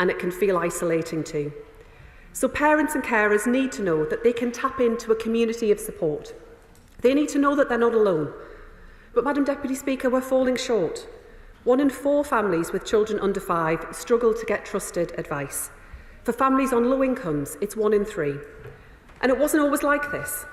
and it can feel isolating too. So parents and carers need to know that they can tap into a community of support. They need to know that they're not alone. But, Madam Deputy Speaker, we're falling short. 1 in 4 families with children under 5 struggle to get trusted advice. For families on low incomes, it's 1 in 3. And it wasn't always like this.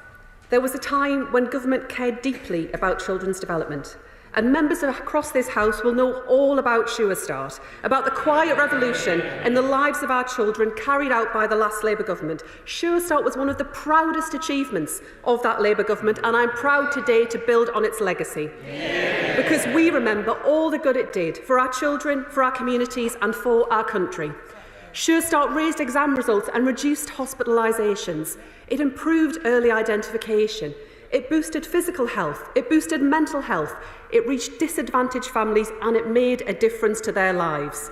There was a time when government cared deeply about children's development. And members across this House will know all about Sure Start, about the quiet revolution in the lives of our children carried out by the last Labour government. Sure Start was one of the proudest achievements of that Labour government, and I'm proud today to build on its legacy. Yeah. Because we remember all the good it did for our children, for our communities and for our country. Sure Start raised exam results and reduced hospitalisations. It improved early identification. It boosted physical health, it boosted mental health, it reached disadvantaged families and it made a difference to their lives.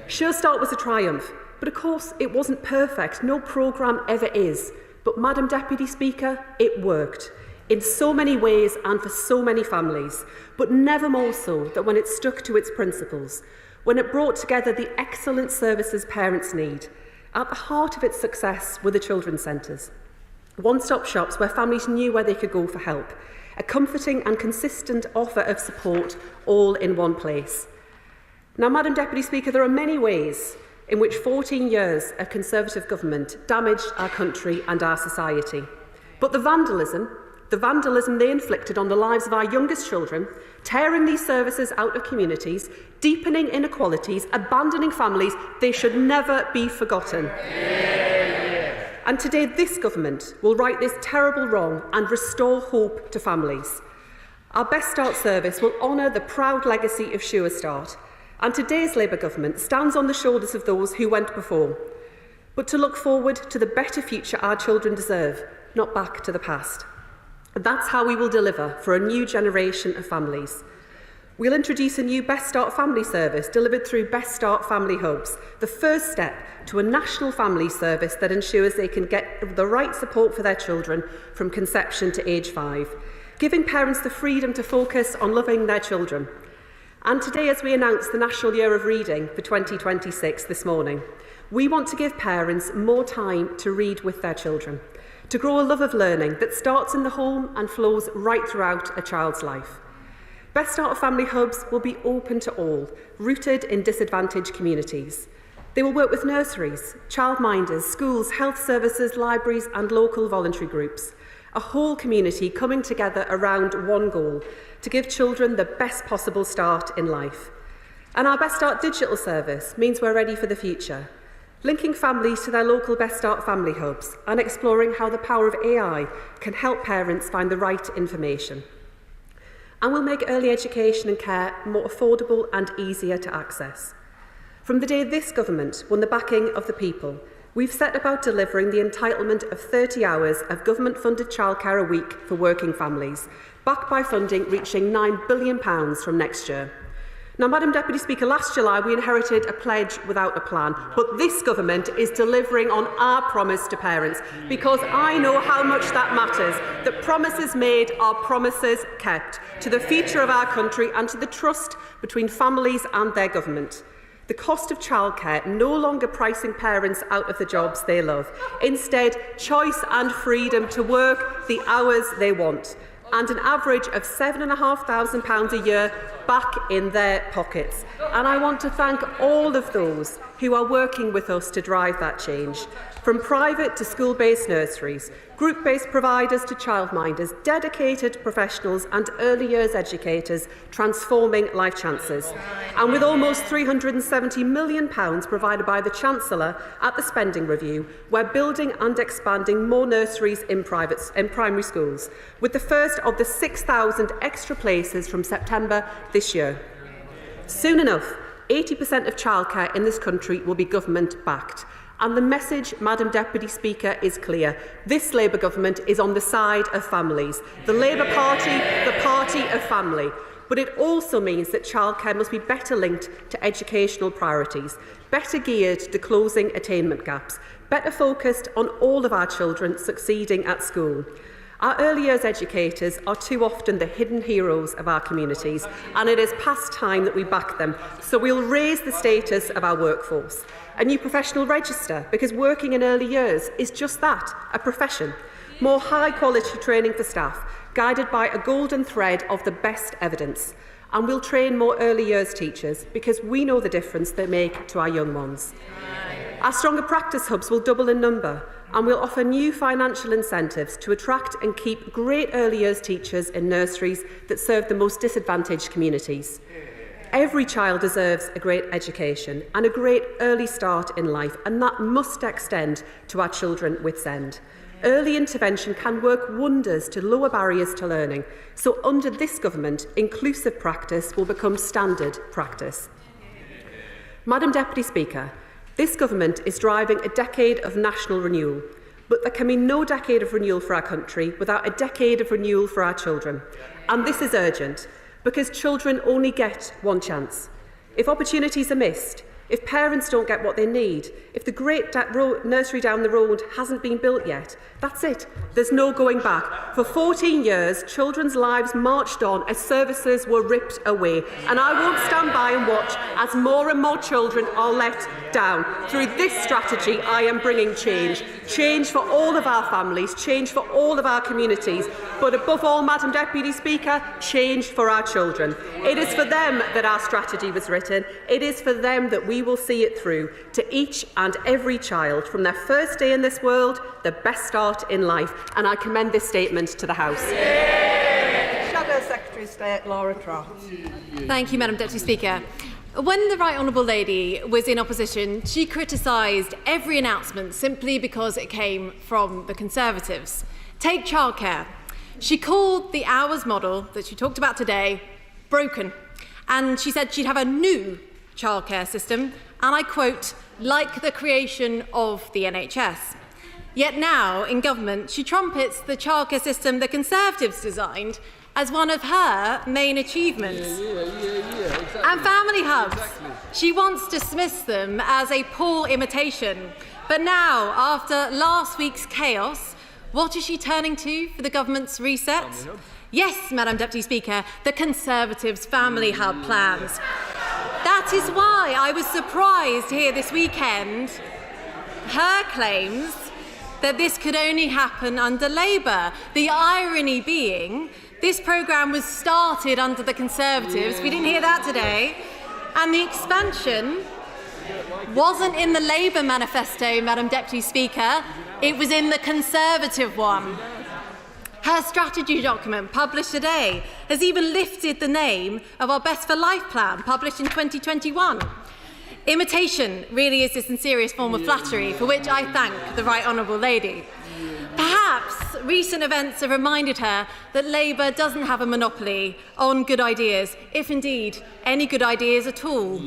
Sure Start was a triumph, but of course it wasn't perfect, no programme ever is. But Madam Deputy Speaker, it worked in so many ways and for so many families, but never more so than when it stuck to its principles, when it brought together the excellent services parents need. At the heart of its success were the children's centres. One-stop shops where families knew where they could go for help, a comforting and consistent offer of support all in one place. Now, Madam Deputy Speaker, there are many ways in which 14 years of Conservative government damaged our country and our society. But the vandalism they inflicted on the lives of our youngest children, tearing these services out of communities, deepening inequalities, abandoning families, they should never be forgotten. And today this government will right this terrible wrong and restore hope to families. Our Best Start service will honour the proud legacy of Sure Start, and today's Labour government stands on the shoulders of those who went before, but to look forward to the better future our children deserve, not back to the past. And that's how we will deliver for a new generation of families. We'll introduce a new Best Start family service delivered through Best Start Family Hubs, the first step to a national family service that ensures they can get the right support for their children from conception to age 5, giving parents the freedom to focus on loving their children. And today, as we announce the National Year of Reading for 2026 this morning, we want to give parents more time to read with their children, to grow a love of learning that starts in the home and flows right throughout a child's life. Best Start Family Hubs will be open to all, rooted in disadvantaged communities. They will work with nurseries, childminders, schools, health services, libraries and local voluntary groups. A whole community coming together around one goal, to give children the best possible start in life. And our Best Start digital service means we're ready for the future, linking families to their local Best Start Family Hubs and exploring how the power of AI can help parents find the right information. And we'll make early education and care more affordable and easier to access. From the day this government won the backing of the people, we've set about delivering the entitlement of 30 hours of government-funded childcare a week for working families, backed by funding reaching £9 billion from next year. Now, Madam Deputy Speaker, last July we inherited a pledge without a plan, but this government is delivering on our promise to parents, because I know how much that matters, that promises made are promises kept to the future of our country and to the trust between families and their government. The cost of childcare no longer pricing parents out of the jobs they love. Instead, choice and freedom to work the hours they want, and an average of £7,500 a year back in their pockets. And I want to thank all of those who are working with us to drive that change, from private to school-based nurseries, group-based providers to childminders, dedicated professionals and early years educators transforming life chances. And with almost £370 million provided by the Chancellor at the spending review, we're building and expanding more nurseries in primary schools, with the first of the 6,000 extra places from September this year. Soon enough, 80% of childcare in this country will be government-backed. And the message, Madam Deputy Speaker, is clear. This Labour government is on the side of families. The Labour Party, the party of family. But it also means that childcare must be better linked to educational priorities, better geared to closing attainment gaps, better focused on all of our children succeeding at school. Our early years educators are too often the hidden heroes of our communities, and it is past time that we back them. So we'll raise the status of our workforce. A new professional register, because working in early years is just that, a profession. More high-quality training for staff, guided by a golden thread of the best evidence. And we'll train more early years teachers, because we know the difference they make to our young ones. Our stronger practice hubs will double in number, and we'll offer new financial incentives to attract and keep great early years teachers in nurseries that serve the most disadvantaged communities. Every child deserves a great education and a great early start in life, and that must extend to our children with SEND. Early intervention can work wonders to lower barriers to learning, so under this government, inclusive practice will become standard practice. Madam Deputy Speaker, this government is driving a decade of national renewal, but there can be no decade of renewal for our country without a decade of renewal for our children. And this is urgent, because children only get one chance. If opportunities are missed, if parents don't get what they need, if the great nursery down the road hasn't been built yet, that's it. There's no going back. For 14 years, children's lives marched on as services were ripped away. And I won't stand by and watch as more and more children are let down. Through this strategy, I am bringing change. Change for all of our families, change for all of our communities, but above all, Madam Deputy Speaker, change for our children. It is for them that our strategy was written. It is for them that we will see it through, to each and every child, from their first day in this world, the best start in life. And I commend this statement to the House. Shadow Secretary of State Laura Trott. Thank you, Madam Deputy Speaker. When the Right Honourable Lady was in opposition, she criticised every announcement simply because it came from the Conservatives. Take childcare. She called the hours model that she talked about today broken, and she said she'd have a new childcare system, and I quote, like the creation of the NHS. Yet now, in government, she trumpets the childcare system the Conservatives designed as one of her main achievements. Exactly. And family hubs. Exactly. She once dismissed them as a poor imitation. But now, after last week's chaos, what is she turning to for the government's reset? Yes, Madam Deputy Speaker, the Conservatives' family hub plans. That is why I was surprised to hear this weekend her claims that this could only happen under Labour. The irony being, this programme was started under the Conservatives. We didn't hear that today. And the expansion wasn't in the Labour manifesto, Madam Deputy Speaker. It was in the Conservative one. Her strategy document, published today, has even lifted the name of our Best for Life plan, published in 2021. Imitation really is the sincerest form of flattery, for which I thank the Right Honourable Lady. Perhaps recent events have reminded her that Labour doesn't have a monopoly on good ideas, if indeed any good ideas at all.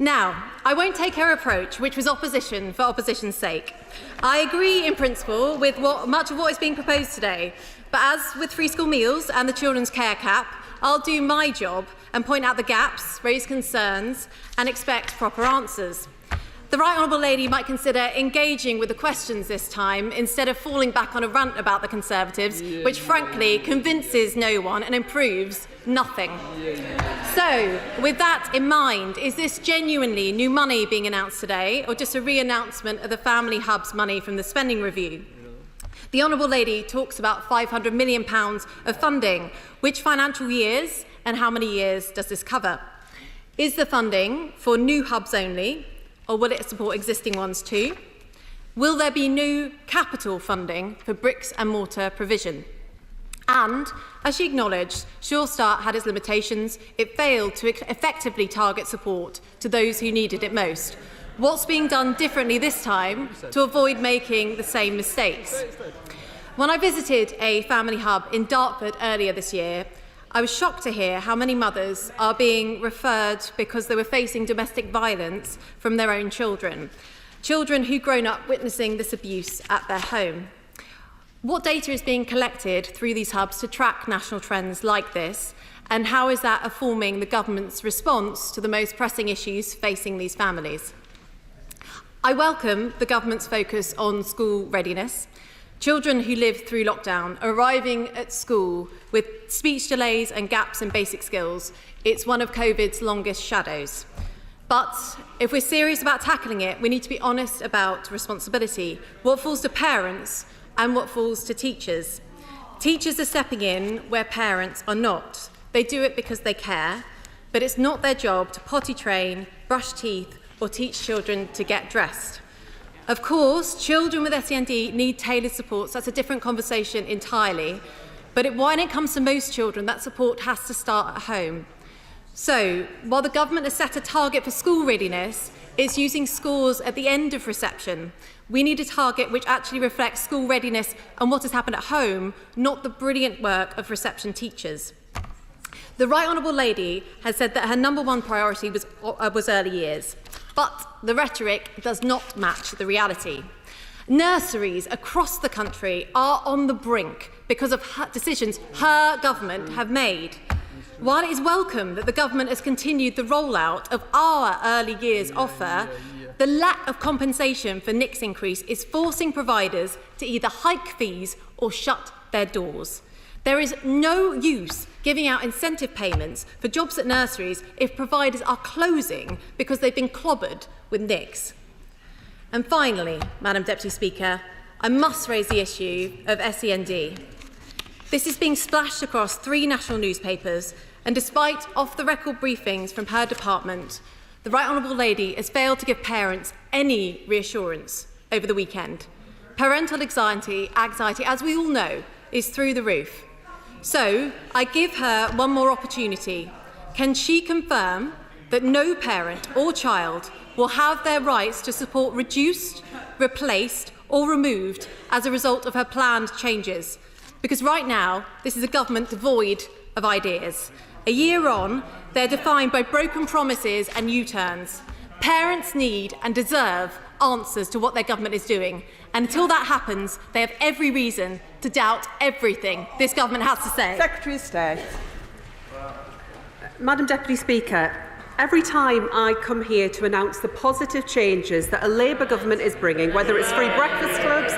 Now, I won't take her approach, which was opposition for opposition's sake. I agree in principle with much of what is being proposed today, but as with free school meals and the children's care cap, I'll do my job and point out the gaps, raise concerns and expect proper answers. The Right Honourable Lady might consider engaging with the questions this time instead of falling back on a rant about the Conservatives, which frankly convinces no one and improves nothing. So, with that in mind, is this genuinely new money being announced today, or just a re-announcement of the Family Hub's money from the spending review? The Honourable Lady talks about £500 million of funding. Which financial years and how many years does this cover? Is the funding for new hubs only, or will it support existing ones too? Will there be new capital funding for bricks and mortar provision? And, as she acknowledged, Sure Start had its limitations. It failed to effectively target support to those who needed it most. What's being done differently this time to avoid making the same mistakes? When I visited a family hub in Dartford earlier this year, I was shocked to hear how many mothers are being referred because they were facing domestic violence from their own children, children who've grown up witnessing this abuse at their home. What data is being collected through these hubs to track national trends like this, and how is that informing the government's response to the most pressing issues facing these families? I welcome the government's focus on school readiness. Children who lived through lockdown are arriving at school with speech delays and gaps in basic skills. It's one of COVID's longest shadows. But if we're serious about tackling it, we need to be honest about responsibility, what falls to parents and what falls to teachers. Teachers are stepping in where parents are not. They do it because they care, but it's not their job to potty train, brush teeth, or teach children to get dressed. Of course, children with SEND need tailored supports. That's a different conversation entirely. But when it comes to most children, that support has to start at home. So, while the government has set a target for school readiness, it's using scores at the end of reception. We need a target which actually reflects school readiness and what has happened at home, not the brilliant work of reception teachers. The Right Honourable Lady has said that her number one priority was early years. But the rhetoric does not match the reality. Nurseries across the country are on the brink because of decisions her government have made. While it is welcome that the government has continued the rollout of our early years offer, the lack of compensation for NICS increase is forcing providers to either hike fees or shut their doors. There is no use giving out incentive payments for jobs at nurseries if providers are closing because they've been clobbered with NICS. And finally, Madam Deputy Speaker, I must raise the issue of SEND. This is being splashed across 3 national newspapers, and despite off-the-record briefings from her department, the Right Honourable Lady has failed to give parents any reassurance over the weekend. Parental anxiety, as we all know, is through the roof. So, I give her one more opportunity. Can she confirm that no parent or child will have their rights to support reduced, replaced or removed as a result of her planned changes? Because right now, this is a government devoid of ideas. A year on, they're defined by broken promises and U-turns. Parents need and deserve answers to what their government is doing. And until that happens, they have every reason to doubt everything this government has to say. Secretary of State. Madam Deputy Speaker, every time I come here to announce the positive changes that a Labour government is bringing, whether it's free breakfast clubs,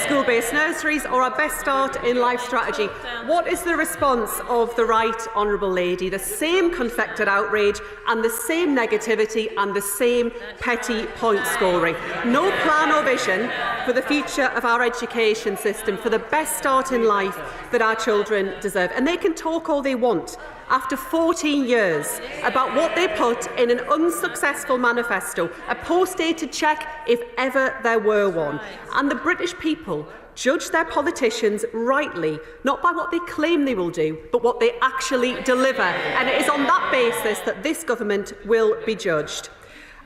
school-based nurseries or our Best Start in Life strategy, what is the response of the Right Honourable Lady? The same confected outrage and the same negativity and the same petty point scoring. No plan or vision for the future of our education system, for the best start in life that our children deserve. And they can talk all they want after 14 years about what they put in an unsuccessful manifesto, a post-dated cheque if ever there were one. And the British people judge their politicians rightly, not by what they claim they will do, but what they actually deliver. And it is on that basis that this government will be judged.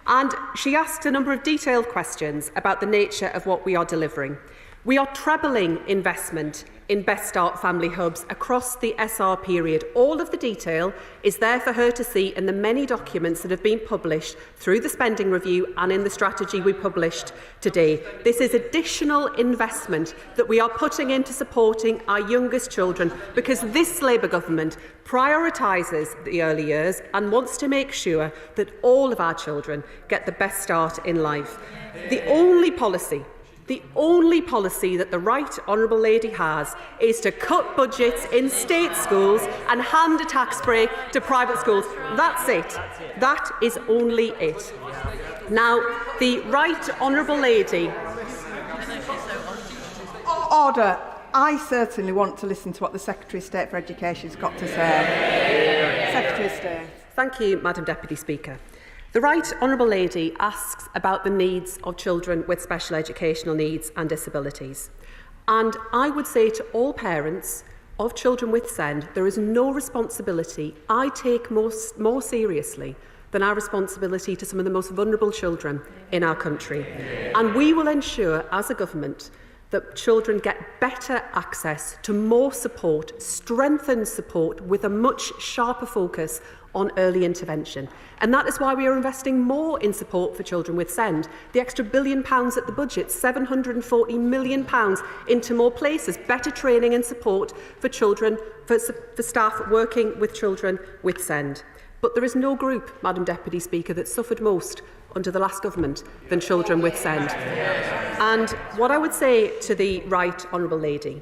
And she asked a number of detailed questions about the nature of what we are delivering. We are trebling investment in Best Start family hubs across the SR period. All of the detail is there for her to see in the many documents that have been published through the spending review and in the strategy we published today. This is additional investment that we are putting into supporting our youngest children because this Labour government prioritises the early years and wants to make sure that all of our children get the best start in life. The only policy that the Right Honourable Lady has is to cut budgets in state schools and hand a tax break to private schools. That's it. That is only it. Now, the Right Honourable Lady... Order. I certainly want to listen to what the Secretary of State for Education has got to say. Secretary of State. Thank you, Madam Deputy Speaker. The Right Honourable Lady asks about the needs of children with special educational needs and disabilities. And I would say to all parents of children with SEND, there is no responsibility I take more seriously than our responsibility to some of the most vulnerable children in our country. And we will ensure, as a government, that children get better access to more support, strengthened support with a much sharper focus on early intervention. And that is why we are investing more in support for children with SEND. The extra £1 billion at the budget, £740 million into more places, better training and support for children, for staff working with children with SEND. But there is no group, Madam Deputy Speaker, that suffered most under the last government than children with SEND. And what I would say to the Right Honourable Lady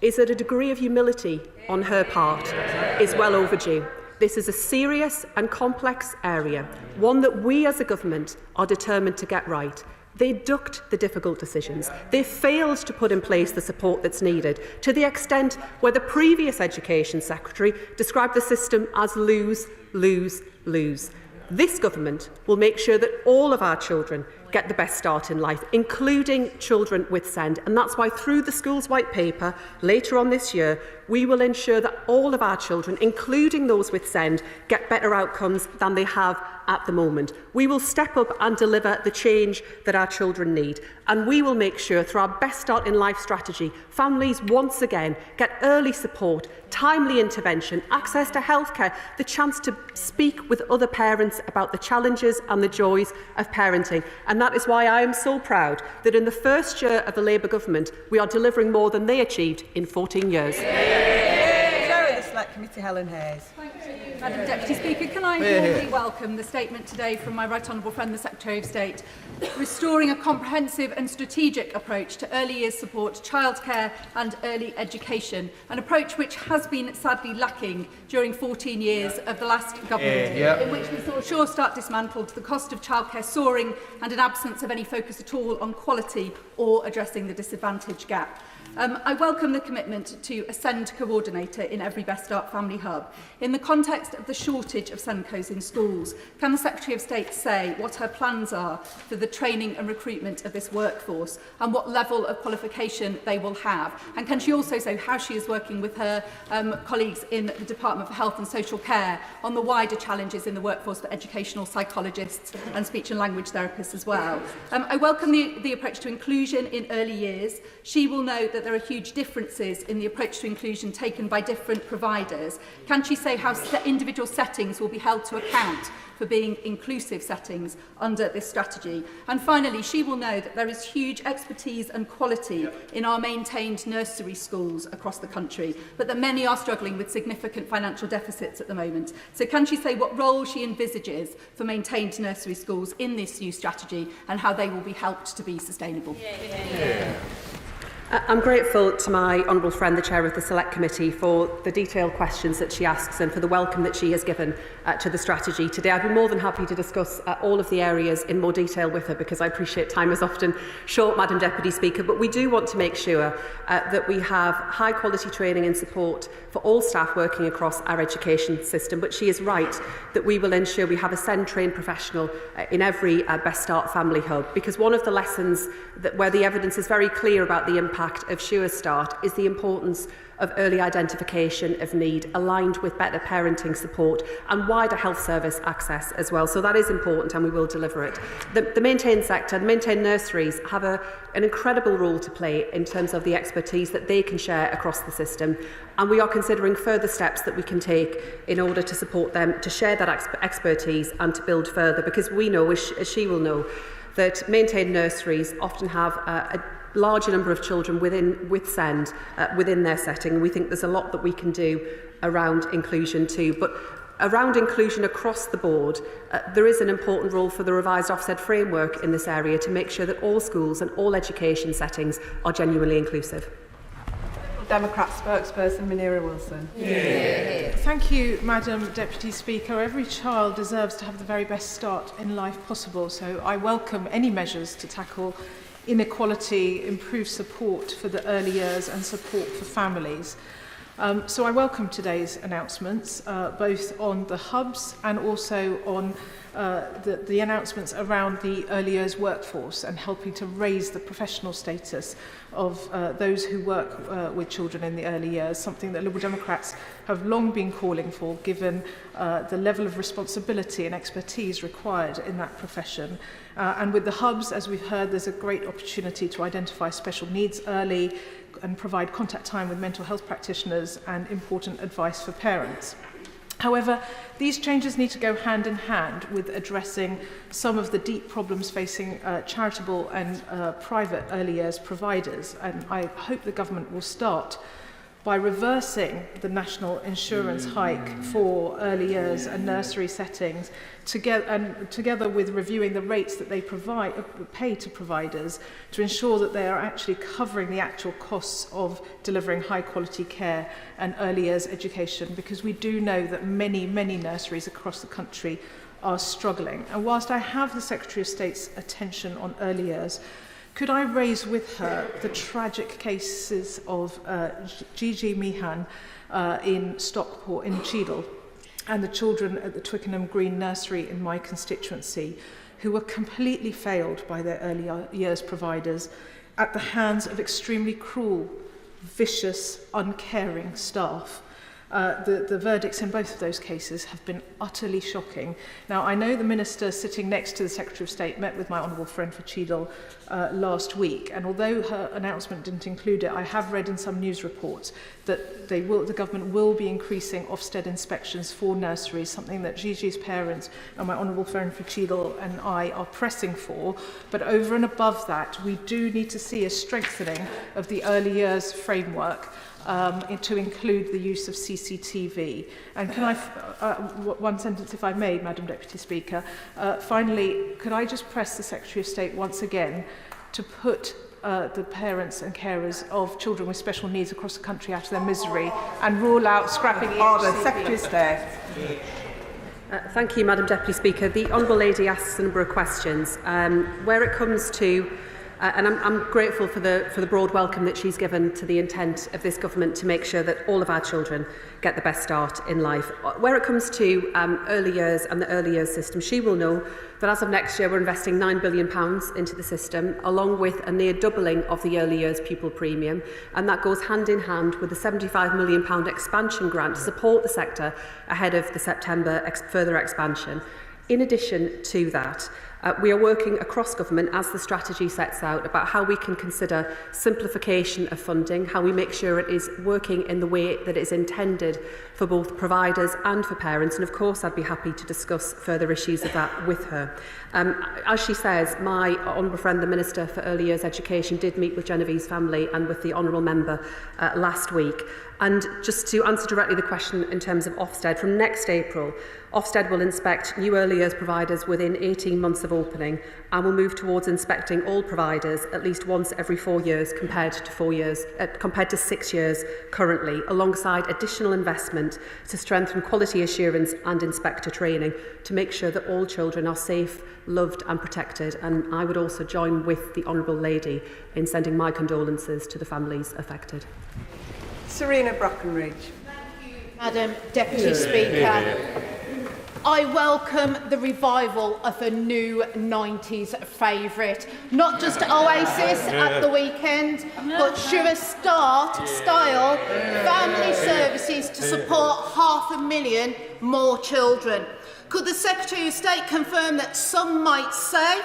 is that a degree of humility on her part is well overdue. This is a serious and complex area, one that we as a government are determined to get right. They ducked the difficult decisions. They failed to put in place the support that's needed, to the extent where the previous Education Secretary described the system as lose, lose, lose. This government will make sure that all of our children get the best start in life, including children with SEND. And that's why through the Schools White Paper later on this year, we will ensure that all of our children, including those with SEND, get better outcomes than they have at the moment. We will step up and deliver the change that our children need. And we will make sure through our Best Start in Life strategy, families once again get early support, timely intervention, access to healthcare, the chance to speak with other parents about the challenges and the joys of parenting. And that is why I am so proud that in the first year of the Labour government, we are delivering more than they achieved in 14 years. Chair of the Select Committee, Helen Hayes. Thank you, Madam Deputy Speaker. Can I warmly welcome the statement today from my Right Honourable friend, the Secretary of State, restoring a comprehensive and strategic approach to early years support, childcare and early education, an approach which has been sadly lacking during 14 years of the last government, in which we saw Sure Start dismantled, the cost of childcare soaring and an absence of any focus at all on quality or addressing the disadvantage gap. I welcome the commitment to a SEND coordinator in every Best Start family hub. In the context of the shortage of SENDCOs in schools, can the Secretary of State say what her plans are for the training and recruitment of this workforce and what level of qualification they will have? And can she also say how she is working with her colleagues in the Department for Health and Social Care on the wider challenges in the workforce for educational psychologists and speech and language therapists as well? I welcome the approach to inclusion in early years. She will know that there are huge differences in the approach to inclusion taken by different providers. Can she say how individual settings will be held to account for being inclusive settings under this strategy? And finally, she will know that there is huge expertise and quality in our maintained nursery schools across the country, but that many are struggling with significant financial deficits at the moment. So can she say what role she envisages for maintained nursery schools in this new strategy and how they will be helped to be sustainable? I'm grateful to my honourable friend, the Chair of the Select Committee, for the detailed questions that she asks and for the welcome that she has given to the strategy today. I'd be more than happy to discuss all of the areas in more detail with her, because I appreciate time is often short, Madam Deputy Speaker, but we do want to make sure that we have high quality training and support for all staff working across our education system. But she is right that we will ensure we have a SEND trained professional in every Best Start family hub, because one of the lessons where the evidence is very clear about the impact of Sure Start is the importance of early identification of need, aligned with better parenting support and wider health service access as well. So that is important, and we will deliver it. The maintained sector, the maintained nurseries, have an incredible role to play in terms of the expertise that they can share across the system, and we are considering further steps that we can take in order to support them to share that expertise and to build further, because we know, as she will know, that maintained nurseries often have a larger number of children with SEND within their setting. We think there's a lot that we can do around inclusion too. But around inclusion across the board, there is an important role for the revised Ofsted framework in this area to make sure that all schools and all education settings are genuinely inclusive. Democrat spokesperson Munira Wilson. Thank you, Madam Deputy Speaker. Every child deserves to have the very best start in life possible, so I welcome any measures to tackle inequality, improve support for the early years and support for families. So I welcome today's announcements, both on the hubs and also on the announcements around the early years workforce and helping to raise the professional status of those who work with children in the early years, something that Liberal Democrats have long been calling for, given the level of responsibility and expertise required in that profession. And with the hubs, as we've heard, there's a great opportunity to identify special needs early and provide contact time with mental health practitioners and important advice for parents. However, these changes need to go hand in hand with addressing some of the deep problems facing charitable and private early years providers, and I hope the government will start by reversing the national insurance hike for early years and nursery settings, together with reviewing the rates that they pay to providers to ensure that they are actually covering the actual costs of delivering high quality care and early years education, because we do know that many nurseries across the country are struggling. And whilst I have the Secretary of State's attention on early years, could I raise with her the tragic cases of Gigi Meehan in Stockport, in Cheadle, and the children at the Twickenham Green Nursery in my constituency, who were completely failed by their early years providers at the hands of extremely cruel, vicious, uncaring staff. The verdicts in both of those cases have been utterly shocking. Now, I know the Minister sitting next to the Secretary of State met with my honourable friend for Cheadle last week, and although her announcement didn't include it, I have read in some news reports that the government will be increasing Ofsted inspections for nurseries, something that Gigi's parents and my honourable friend for Cheadle and I are pressing for. But over and above that, we do need to see a strengthening of the early years framework to include the use of CCTV. And can I, one sentence if I may, Madam Deputy Speaker, finally, could I just press the Secretary of State once again to put the parents and carers of children with special needs across the country out of their misery and rule out scrapping the Order, Secretary of State. Thank you, Madam Deputy Speaker. The Honourable Lady asks a number of questions. Where it comes to and I'm grateful for the broad welcome that she's given to the intent of this government to make sure that all of our children get the best start in life. Where it comes to early years and the early years system, she will know that as of next year we're investing £9 billion into the system, along with a near doubling of the early years pupil premium, and that goes hand in hand with the £75 million expansion grant to support the sector ahead of the September further expansion. In addition to that, we are working across government, as the strategy sets out, about how we can consider simplification of funding, how we make sure it is working in the way that it is intended for both providers and for parents. And of course, I'd be happy to discuss further issues of that with her. As she says, my honourable friend, the Minister for Early Years Education, did meet with Genevieve's family and with the honourable member last week. And just to answer directly the question in terms of Ofsted, from next April, Ofsted will inspect new early years providers within 18 months of opening, and will move towards inspecting all providers at least once every 4 years compared to 6 years currently, alongside additional investment to strengthen quality assurance and inspector training to make sure that all children are safe, loved and protected. And I would also join with the Honourable Lady in sending my condolences to the families affected. Serena Brockenridge. Thank you, Madam Deputy Speaker. I welcome the revival of a new 90s favourite. Not just Oasis at the weekend, but Sure Start style family services to support 500,000 more children. Could the Secretary of State confirm that some might say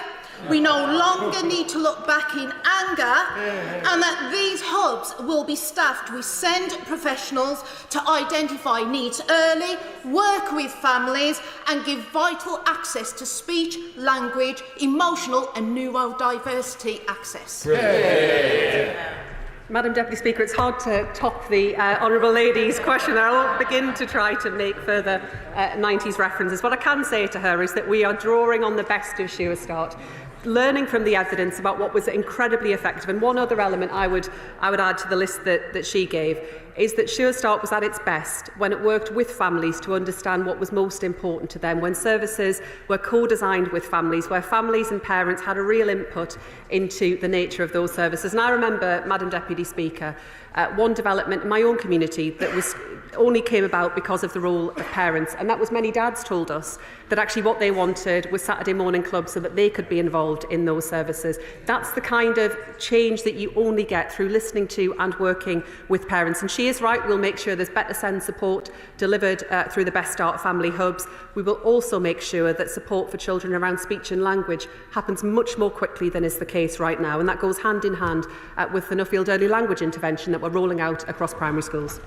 we no longer need to look back in anger, and that these hubs will be staffed with SEND professionals to identify needs early, work with families and give vital access to speech, language, emotional and neurodiversity access? Madam Deputy Speaker, it's hard to top the Honourable Lady's question. I won't begin to try to make further 90s references. What I can say to her is that we are drawing on the best of Sure Start, learning from the evidence about what was incredibly effective. And one other element I would add to the list that she gave is that Sure Start was at its best when it worked with families to understand what was most important to them, when services were co-designed with families, where families and parents had a real input into the nature of those services. And I remember, Madam Deputy Speaker, one development in my own community that only came about because of the role of parents, and that was many dads told us that actually what they wanted was Saturday morning clubs so that they could be involved in those services. That's the kind of change that you only get through listening to and working with parents. And she is right, we'll make sure there's better SEND support delivered through the Best Start family hubs. We will also make sure that support for children around speech and language happens much more quickly than is the case right now, and that goes hand in hand with the Nuffield Early Language Intervention that we're rolling out across primary schools.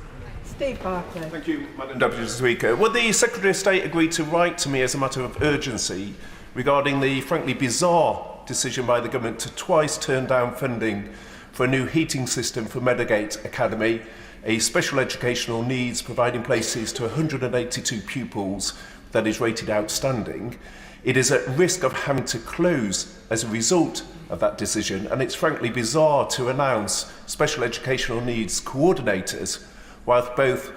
Steve Barclay. Thank you, Madam Deputy Speaker. Would the Secretary of State agree to write to me as a matter of urgency regarding the frankly bizarre decision by the government to twice turn down funding for a new heating system for Meadowgate Academy, a special educational needs providing places to 182 pupils that is rated outstanding, it is at risk of having to close as a result of that decision, and it's frankly bizarre to announce special educational needs coordinators whilst both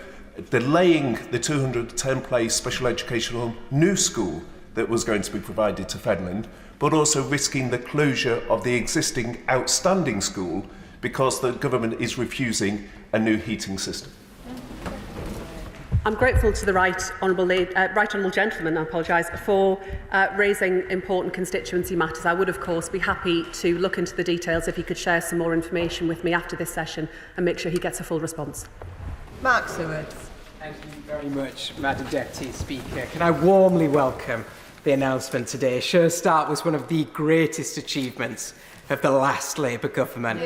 delaying the 210 place special educational new school that was going to be provided to Fenland, but also risking the closure of the existing outstanding school because the government is refusing a new heating system. I'm grateful to the right honourable gentleman, for raising important constituency matters. I would, of course, be happy to look into the details if he could share some more information with me after this session and make sure he gets a full response. Mark Seward. Thank you very much, Madam Deputy Speaker. Can I warmly welcome the announcement today? Sure Start was one of the greatest achievements of the last Labour government.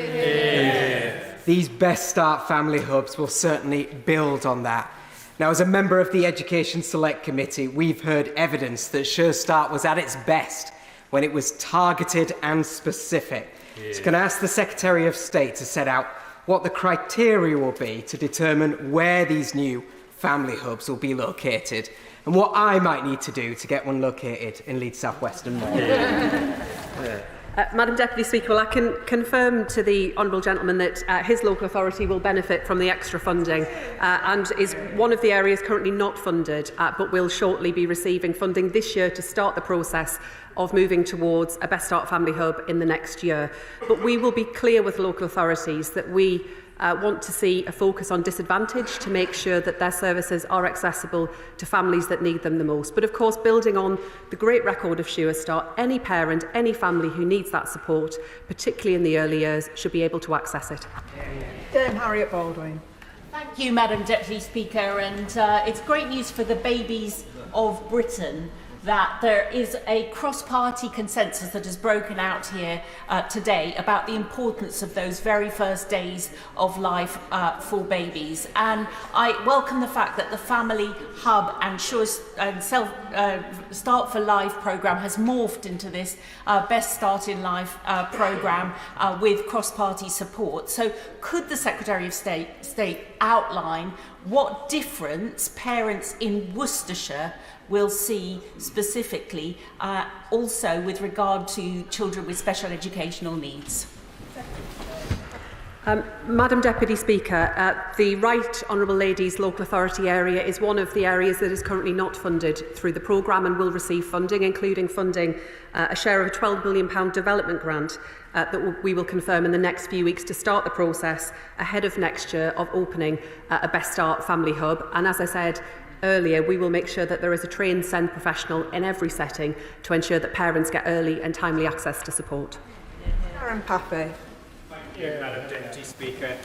These Best Start family hubs will certainly build on that. Now, as a member of the Education Select Committee, we've heard evidence that Sure Start was at its best when it was targeted and specific. So can I ask the Secretary of State to set out what the criteria will be to determine where these new family hubs will be located and what I might need to do to get one located in Leeds South West and more? Madam Deputy Speaker, well, I can confirm to the honourable gentleman that his local authority will benefit from the extra funding and is one of the areas currently not funded, but will shortly be receiving funding this year to start the process of moving towards a Best Start Family Hub in the next year. But we will be clear with local authorities that we want to see a focus on disadvantage to make sure that their services are accessible to families that need them the most. But of course, building on the great record of Sure Start, any parent, any family who needs that support, particularly in the early years, should be able to access it. Dame Harriet Baldwin. Thank you, Madam Deputy Speaker, and it's great news for the babies of Britain that there is a cross-party consensus that has broken out here today about the importance of those very first days of life for babies. And I welcome the fact that the Family Hub and Start for Life programme has morphed into this Best Start in Life programme with cross-party support. So could the Secretary of State outline what difference parents in Worcestershire will see specifically, also with regard to children with special educational needs? Madam Deputy Speaker, the Right Honourable Lady's local authority area is one of the areas that is currently not funded through the programme and will receive funding, including funding a share of a £12 million development grant that we will confirm in the next few weeks to start the process ahead of next year of opening a Best Start Family Hub. And as I said earlier, we will make sure that there is a trained SEND professional in every setting to ensure that parents get early and timely access to support. Aaron Paffey. Thank you, Madam Deputy Speaker.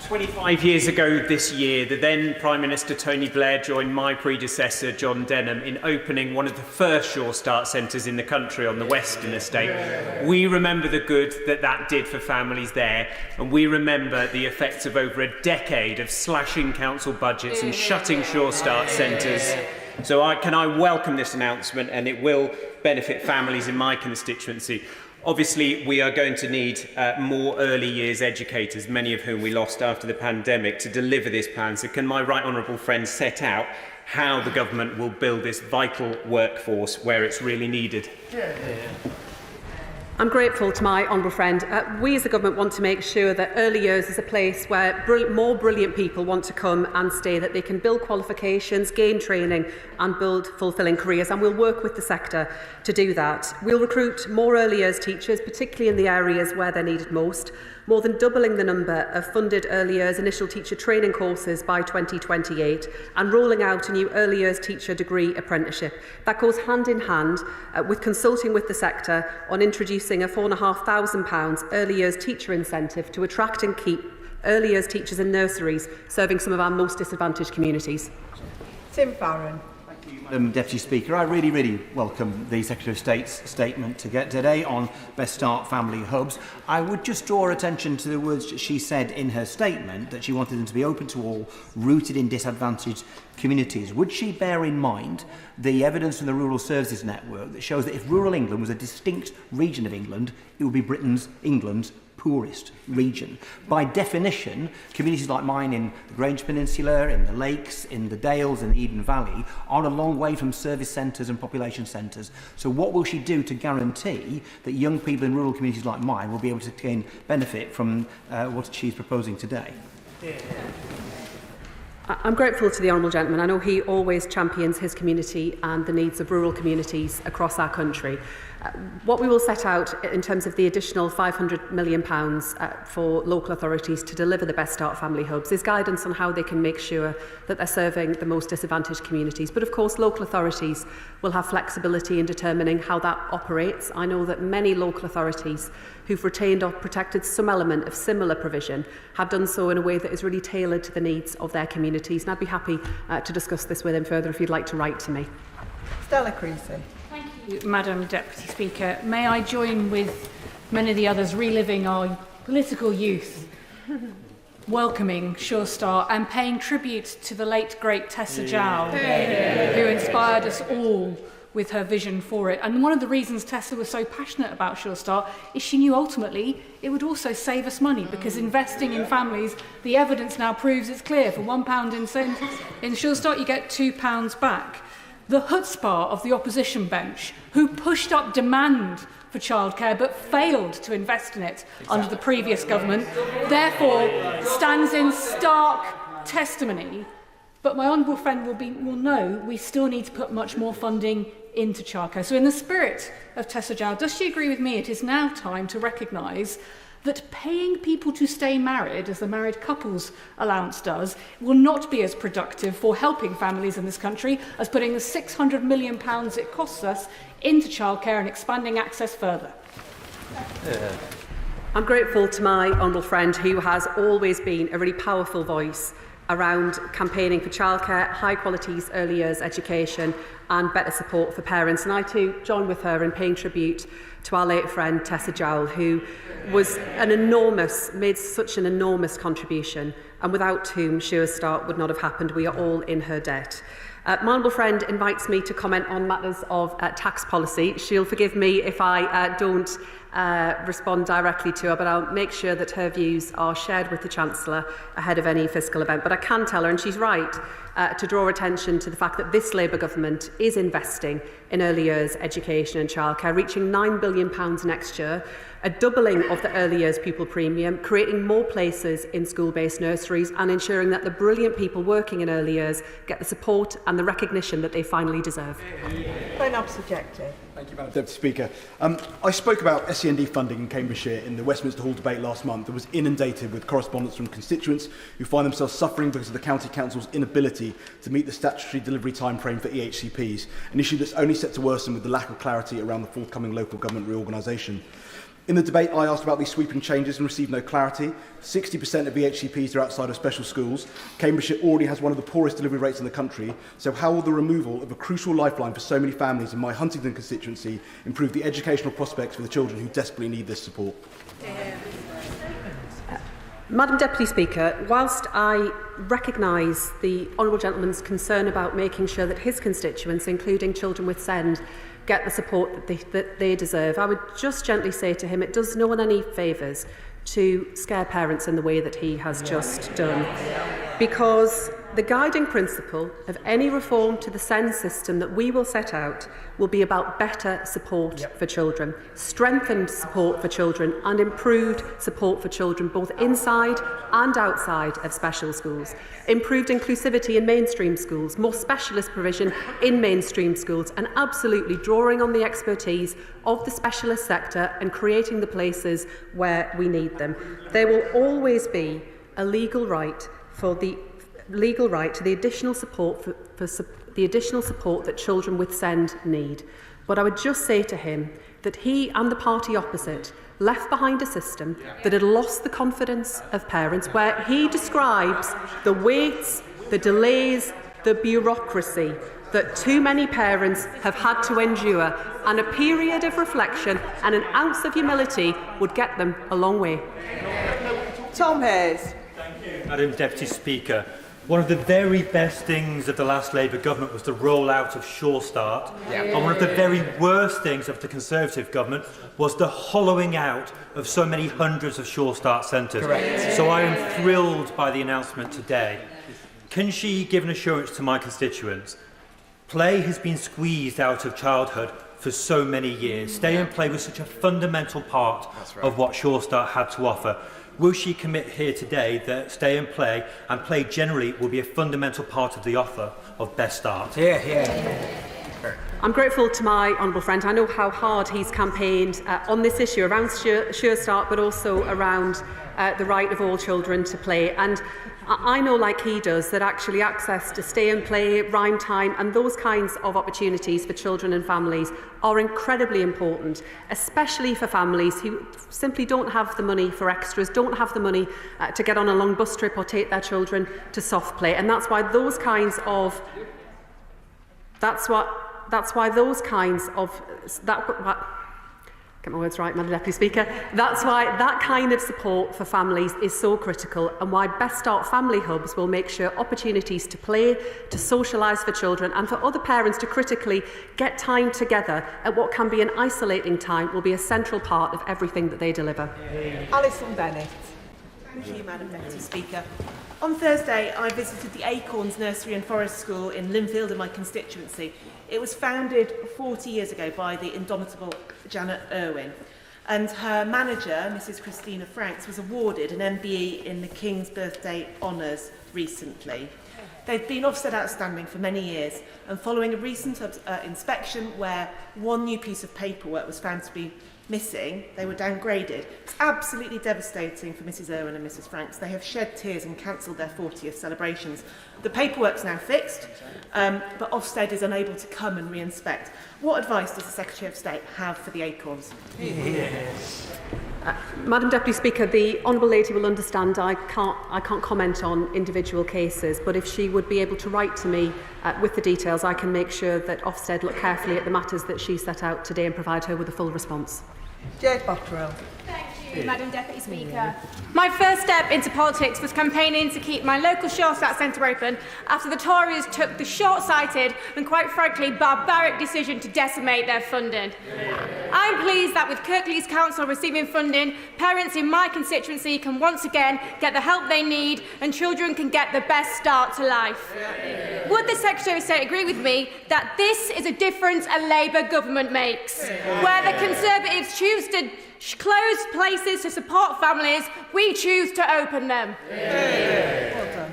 25 years ago this year, the then Prime Minister Tony Blair joined my predecessor John Denham in opening one of the first Sure Start centres in the country on the Western Estate. We remember the good that did for families there, and we remember the effects of over a decade of slashing council budgets and shutting Sure Start centres. So can I welcome this announcement, and it will benefit families in my constituency. Obviously, we are going to need more early years educators, many of whom we lost after the pandemic, to deliver this plan. So can my right honourable friend set out how the government will build this vital workforce where it's really needed? I'm grateful to my honourable friend. We as a government want to make sure that early years is a place where more brilliant people want to come and stay, that they can build qualifications, gain training and build fulfilling careers, and we'll work with the sector to do that. We'll recruit more early years teachers, particularly in the areas where they're needed most, more than doubling the number of funded early years initial teacher training courses by 2028 and rolling out a new early years teacher degree apprenticeship. That goes hand in hand with consulting with the sector on introducing a £4,500 early years teacher incentive to attract and keep early years teachers in nurseries serving some of our most disadvantaged communities. Tim Farron. Madam Deputy Speaker, I really welcome the Secretary of State's statement today on Best Start Family Hubs. I would just draw attention to the words she said in her statement, that she wanted them to be open to all, rooted in disadvantaged communities. Would she bear in mind the evidence from the Rural Services Network that shows that if rural England was a distinct region of England, it would be England's poorest region. By definition, communities like mine in the Grange Peninsula, in the Lakes, in the Dales, in the Eden Valley are a long way from service centres and population centres. So what will she do to guarantee that young people in rural communities like mine will be able to gain benefit from what she's proposing today? I'm grateful to the Honourable Gentleman. I know he always champions his community and the needs of rural communities across our country. What we will set out in terms of the additional £500 million for local authorities to deliver the Best Start family hubs is guidance on how they can make sure that they're serving the most disadvantaged communities. But of course, local authorities will have flexibility in determining how that operates. I know that many local authorities who've retained or protected some element of similar provision have done so in a way that is really tailored to the needs of their communities. And I'd be happy to discuss this with him further if you'd like to write to me. Stella Creasy. Madam Deputy Speaker, may I join with many of the others reliving our political youth, welcoming Sure Start and paying tribute to the late great Tessa Jowell, who inspired us all with her vision for it. And one of the reasons Tessa was so passionate about Sure Start is she knew ultimately it would also save us money, because investing in families, the evidence now proves it's clear. For £1 in Sure Start, you get £2 back. The chutzpah of the opposition bench, who pushed up demand for childcare but failed to invest in it under the previous government, therefore stands in stark testimony. But my honourable friend will know we still need to put much more funding into childcare. So in the spirit of Tessa Jowell, does she agree with me it is now time to recognise that paying people to stay married, as the Married Couples Allowance does, will not be as productive for helping families in this country as putting the £600 million it costs us into childcare and expanding access further? I'm grateful to my honourable friend, who has always been a really powerful voice around campaigning for childcare, high qualities early years education and better support for parents. And I too join with her in paying tribute to our late friend Tessa Jowell, who was made such an enormous contribution, and without whom Sure Start would not have happened. We are all in her debt. My honourable friend invites me to comment on matters of tax policy. She'll forgive me if I don't respond directly to her, but I'll make sure that her views are shared with the Chancellor ahead of any fiscal event. But I can tell her, and she's right, to draw attention to the fact that this Labour government is investing in early years education and childcare, reaching £9 billion next year, a doubling of the early years pupil premium, creating more places in school-based nurseries and ensuring that the brilliant people working in early years get the support and the recognition that they finally deserve. Thank you, Madam Deputy Speaker. I spoke about SEND funding in Cambridgeshire in the Westminster Hall debate last month that was inundated with correspondence from constituents who find themselves suffering because of the County Council's inability to meet the statutory delivery timeframe for EHCPs, an issue that's only set to worsen with the lack of clarity around the forthcoming local government reorganisation. In the debate, I asked about these sweeping changes and received no clarity. 60% of EHCPs are outside of special schools. Cambridgeshire already has one of the poorest delivery rates in the country. So how will the removal of a crucial lifeline for so many families in my Huntingdon constituency improve the educational prospects for the children who desperately need this support? Madam Deputy Speaker, whilst I recognise the Honourable Gentleman's concern about making sure that his constituents, including children with SEND, get the support that they deserve, I would just gently say to him it does no one any favours to scare parents in the way that he has just done. Because the guiding principle of any reform to the SEND system that we will set out will be about better support for children, strengthened support for children and improved support for children both inside and outside of special schools, improved inclusivity in mainstream schools, more specialist provision in mainstream schools, and absolutely drawing on the expertise of the specialist sector and creating the places where we need them. There will always be a legal right to the additional support for the additional support that children with SEND need. But I would just say to him that he and the party opposite left behind a system that had lost the confidence of parents, where he describes the waits, the delays, the bureaucracy that too many parents have had to endure, and a period of reflection and an ounce of humility would get them a long way. Tom Hayes. Madam Deputy Speaker, One of the very best things of the last Labour government was the rollout of Sure Start. Yeah. And one of the very worst things of the Conservative government was the hollowing out of so many hundreds of Sure Start centres. Correct. So I am thrilled by the announcement today. Can she give an assurance to my constituents? Play has been squeezed out of childhood for so many years. Stay and play was such a fundamental part of what Sure Start had to offer. Will she commit here today that stay and play generally will be a fundamental part of the offer of Best Start? I'm grateful to my honourable friend. I know how hard he's campaigned on this issue around Sure Start, but also around the right of all children to play. And I know, like he does, that actually access to stay and play, rhyme time and those kinds of opportunities for children and families are incredibly important, especially for families who simply don't have the money for extras, don't have the money to get on a long bus trip or take their children to soft play. And that's why those kinds of get my words right, Madam Deputy Speaker. That's why that kind of support for families is so critical, and why Best Start family hubs will make sure opportunities to play, to socialise for children and for other parents to critically get time together at what can be an isolating time will be a central part of everything that they deliver. Alison Bennett. Thank you, Madam Deputy Speaker. On Thursday, I visited the Acorns Nursery and Forest School in Linfield in my constituency. It was founded 40 years ago by the indomitable Janet Irwin, and her manager, Mrs Christina Franks, was awarded an MBE in the King's Birthday Honours recently. They've been Ofsted Outstanding for many years, and following a recent inspection where one new piece of paperwork was found to be missing, they were downgraded. It's absolutely devastating for Mrs Irwin and Mrs Franks. They have shed tears and cancelled their 40th celebrations. The paperwork's now fixed, but Ofsted is unable to come and re-inspect. What advice does the Secretary of State have for the Acorns? Madam Deputy Speaker, the Honourable Lady will understand I can't comment on individual cases, but if she would be able to write to me with the details, I can make sure that Ofsted look carefully at the matters that she set out today and provide her with a full response. Jade Botterill. Thank you, Madam Deputy Speaker. My first step into politics was campaigning to keep my local Sure Start centre open after the Tories took the short-sighted and, quite frankly, barbaric decision to decimate their funding. I'm pleased that with Kirklees Council receiving funding, parents in my constituency can once again get the help they need and children can get the best start to life. Would the Secretary of State agree with me that this is a difference a Labour government makes? Where the Conservatives choose to close places to support families, we choose to open them. Well done.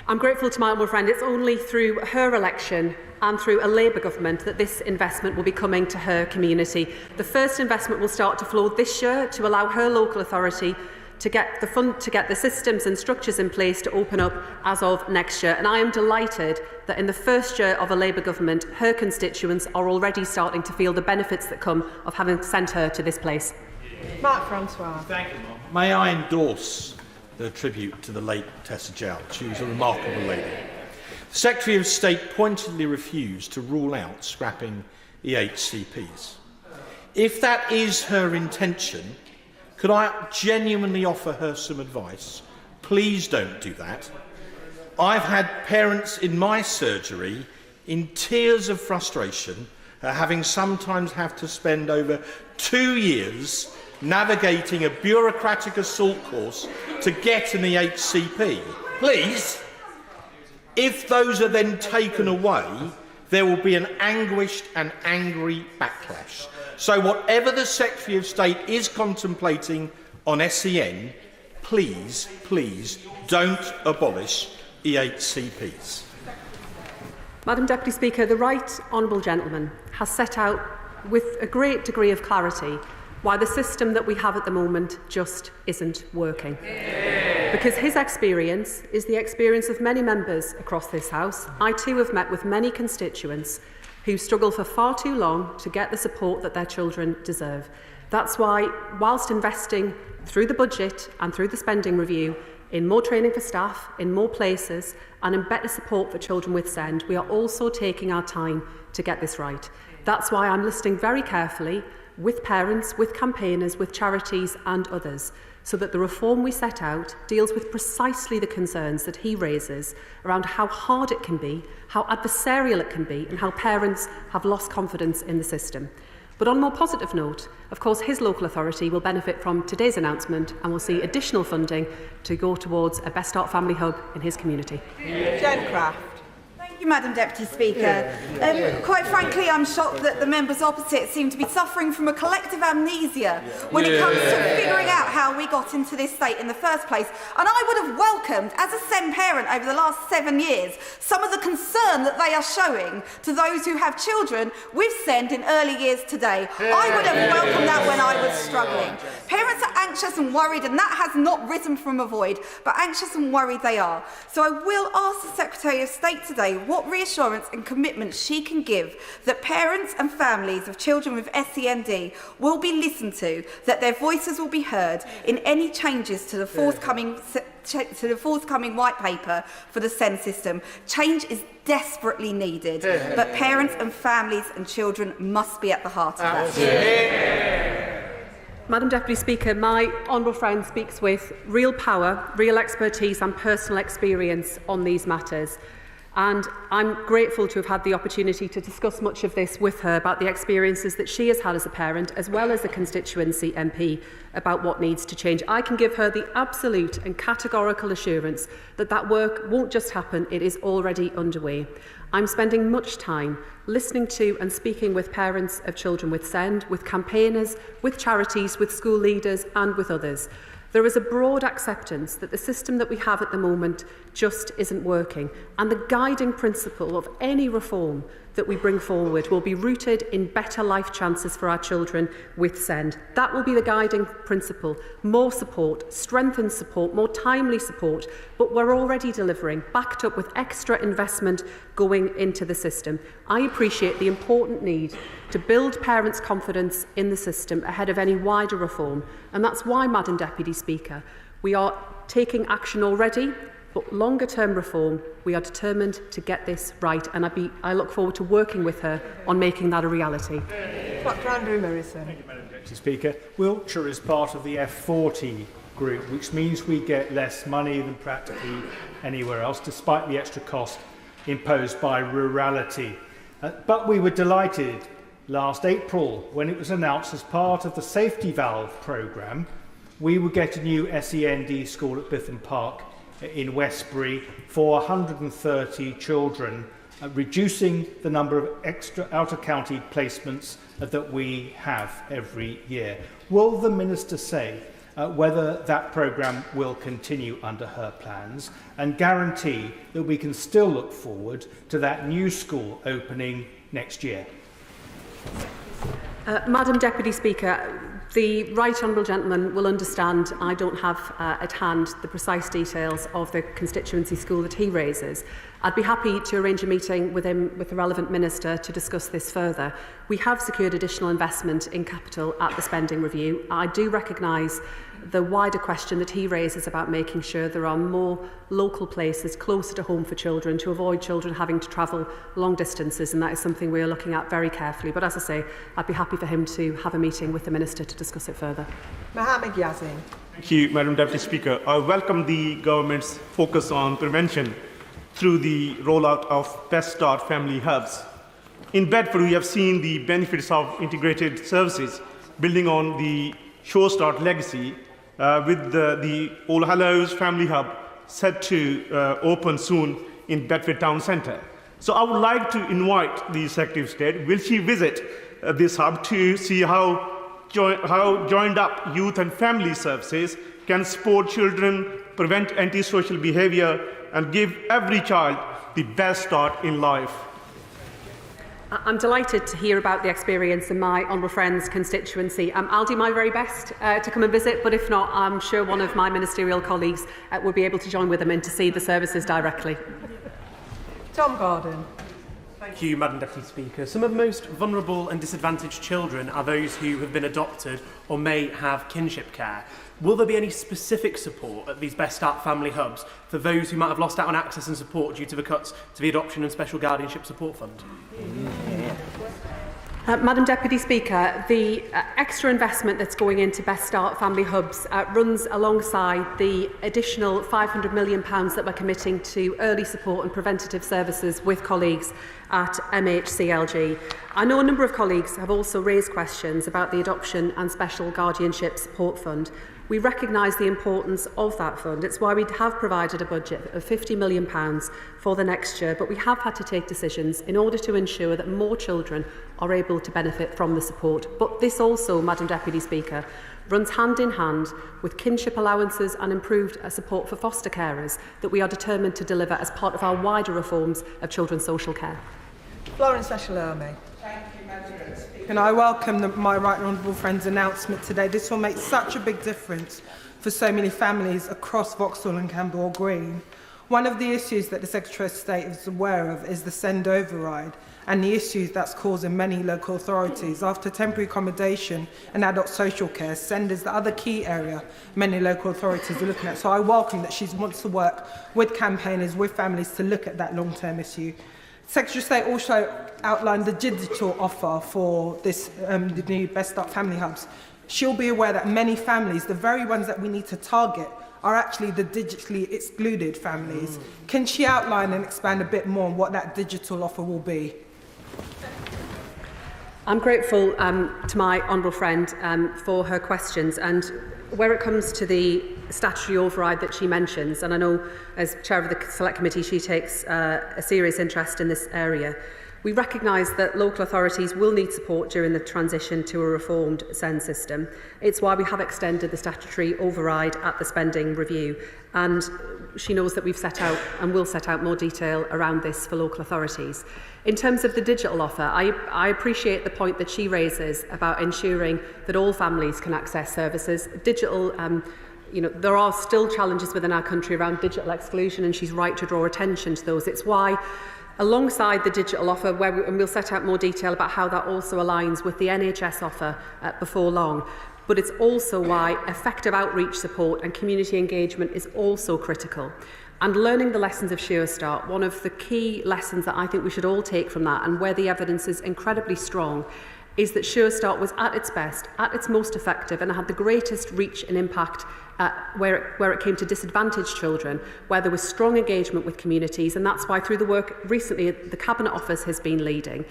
I'm grateful to my honourable friend. It's only through her election and through a Labour government that this investment will be coming to her community. The first investment will start to flow this year to allow her local authority to get the systems and structures in place to open up as of next year. And I am delighted that in the first year of a Labour government, her constituents are already starting to feel the benefits that come of having sent her to this place. Mark Francois. Thank you, Mark. May I endorse the tribute to the late Tessa Jowett? She was a remarkable lady. The Secretary of State pointedly refused to rule out scrapping EHCPs. If that is her intention, could I genuinely offer her some advice? Please don't do that. I've had parents in my surgery in tears of frustration having sometimes have to spend over 2 years navigating a bureaucratic assault course to get an EHCP. Please, if those are then taken away, there will be an anguished and angry backlash. So whatever the Secretary of State is contemplating on SEN, please, please don't abolish EHCPs. Madam Deputy Speaker, the Right Honourable Gentleman has set out with a great degree of clarity why the system that we have at the moment just isn't working. Because his experience is the experience of many members across this House. I too have met with many constituents who struggle for far too long to get the support that their children deserve. That's why, whilst investing through the budget and through the spending review in more training for staff, in more places and in better support for children with SEND, we are also taking our time to get this right. That's why I'm listening very carefully with parents, with campaigners, with charities and others, so that the reform we set out deals with precisely the concerns that he raises around how hard it can be, how adversarial it can be, and how parents have lost confidence in the system. But on a more positive note, of course, his local authority will benefit from today's announcement and will see additional funding to go towards a Best Start Family Hub in his community. Jen Craft. Thank you, Madam Deputy Speaker. Quite frankly, I'm shocked that the members opposite seem to be suffering from a collective amnesia when it comes to figuring out how we got into this state in the first place. And I would have welcomed, as a SEND parent over the last 7 years, some of the concern that they are showing to those who have children with SEND in early years today. I would have welcomed that when I was struggling. Parents are anxious and worried, and that has not risen from a void, but anxious and worried they are. So I will ask the Secretary of State today what reassurance and commitment she can give that parents and families of children with SEND will be listened to, that their voices will be heard in any changes to the forthcoming white paper for the SEND system. Change is desperately needed, but parents and families and children must be at the heart of that. Madam Deputy Speaker, my honourable friend speaks with real power, real expertise and personal experience on these matters. And I'm grateful to have had the opportunity to discuss much of this with her about the experiences that she has had as a parent, as well as a constituency MP, about what needs to change. I can give her the absolute and categorical assurance that that work won't just happen, it is already underway. I'm spending much time listening to and speaking with parents of children with SEND, with campaigners, with charities, with school leaders and with others. There is a broad acceptance that the system that we have at the moment just isn't working, and the guiding principle of any reform that we bring forward will be rooted in better life chances for our children with SEND. That will be the guiding principle. More support, strengthened support, more timely support, but we're already delivering, backed up with extra investment going into the system. I appreciate the important need to build parents' confidence in the system ahead of any wider reform, and that's why, Madam Deputy Speaker, we are taking action already. But longer-term reform, we are determined to get this right, and I look forward to working with her on making that a reality. Dr. Andrew Morrison. Thank you, Madam Deputy Speaker. Wiltshire is part of the F40 group, which means we get less money than practically anywhere else, despite the extra cost imposed by rurality. But we were delighted last April when it was announced as part of the Safety Valve programme we would get a new SEND school at Bitham Park in Westbury for 130 children, reducing the number of extra out-of-county placements that we have every year. Will the Minister say whether that programme will continue under her plans and guarantee that we can still look forward to that new school opening next year? Madam Deputy Speaker, the right honourable gentleman will understand I don't have at hand the precise details of the constituency school that he raises. I'd be happy to arrange a meeting with him, with the relevant minister, to discuss this further. We have secured additional investment in capital at the spending review. I do recognise the wider question that he raises about making sure there are more local places closer to home for children to avoid children having to travel long distances, and that is something we are looking at very carefully. But as I say, I'd be happy for him to have a meeting with the Minister to discuss it further. Mohammed Yazin. Thank you, Madam Deputy Speaker. I welcome the government's focus on prevention through the rollout of Best Start Family Hubs. In Bedford, we have seen the benefits of integrated services, building on the Sure Start legacy, with the All Hallows Family Hub set to open soon in Bedford Town Centre. So I would like to invite the Secretary of State, will she visit this hub to see how joined up youth and family services can support children, prevent antisocial behaviour and give every child the best start in life. I'm delighted to hear about the experience in my honourable friend's constituency. I'll do my very best to come and visit, but if not, I'm sure one of my ministerial colleagues will be able to join with them in to see the services directly. Tom Gordon. Thank you, Madam Deputy Speaker. Some of the most vulnerable and disadvantaged children are those who have been adopted or may have kinship care. Will there be any specific support at these Best Start Family Hubs for those who might have lost out on access and support due to the cuts to the Adoption and Special Guardianship Support Fund? Madam Deputy Speaker, the extra investment that's going into Best Start Family Hubs runs alongside the additional £500 million that we're committing to early support and preventative services with colleagues at MHCLG. I know a number of colleagues have also raised questions about the Adoption and Special Guardianship Support Fund. We recognise the importance of that fund. It's why we have provided a budget of £50 million for the next year, but we have had to take decisions in order to ensure that more children are able to benefit from the support. But this also, Madam Deputy Speaker, runs hand in hand with kinship allowances and improved support for foster carers that we are determined to deliver as part of our wider reforms of children's social care. Florence Special-Army. And I welcome my right honourable friend's announcement today. This will make such a big difference for so many families across Vauxhall and Camberwell Green. One of the issues that the Secretary of State is aware of is the SEND override and the issues that's causing many local authorities. After temporary accommodation and adult social care, SEND is the other key area many local authorities are looking at. So I welcome that she wants to work with campaigners, with families to look at that long-term issue. Secretary of State also outlined the digital offer for this, the new Best Start Family Hubs. She'll be aware that many families, the very ones that we need to target, are actually the digitally excluded families. Can she outline and expand a bit more on what that digital offer will be? I'm grateful to my honourable friend for her questions, and where it comes to the statutory override that she mentions, and I know as Chair of the Select Committee she takes a serious interest in this area, we recognise that local authorities will need support during the transition to a reformed SEND system. It's why we have extended the statutory override at the spending review, and she knows that we've set out and will set out more detail around this for local authorities. In terms of the digital offer, I appreciate the point that she raises about ensuring that all families can access services. Digital, there are still challenges within our country around digital exclusion, and she's right to draw attention to those. It's why, alongside the digital offer, and we'll set out more detail about how that also aligns with the NHS offer before long, but it's also why effective outreach support and community engagement is also critical. And learning the lessons of Sure Start, one of the key lessons that I think we should all take from that, and where the evidence is incredibly strong, is that Sure Start was at its best, at its most effective, and had the greatest reach and impact where it came to disadvantaged children, where there was strong engagement with communities, and that's why through the work recently the Cabinet Office has been leading,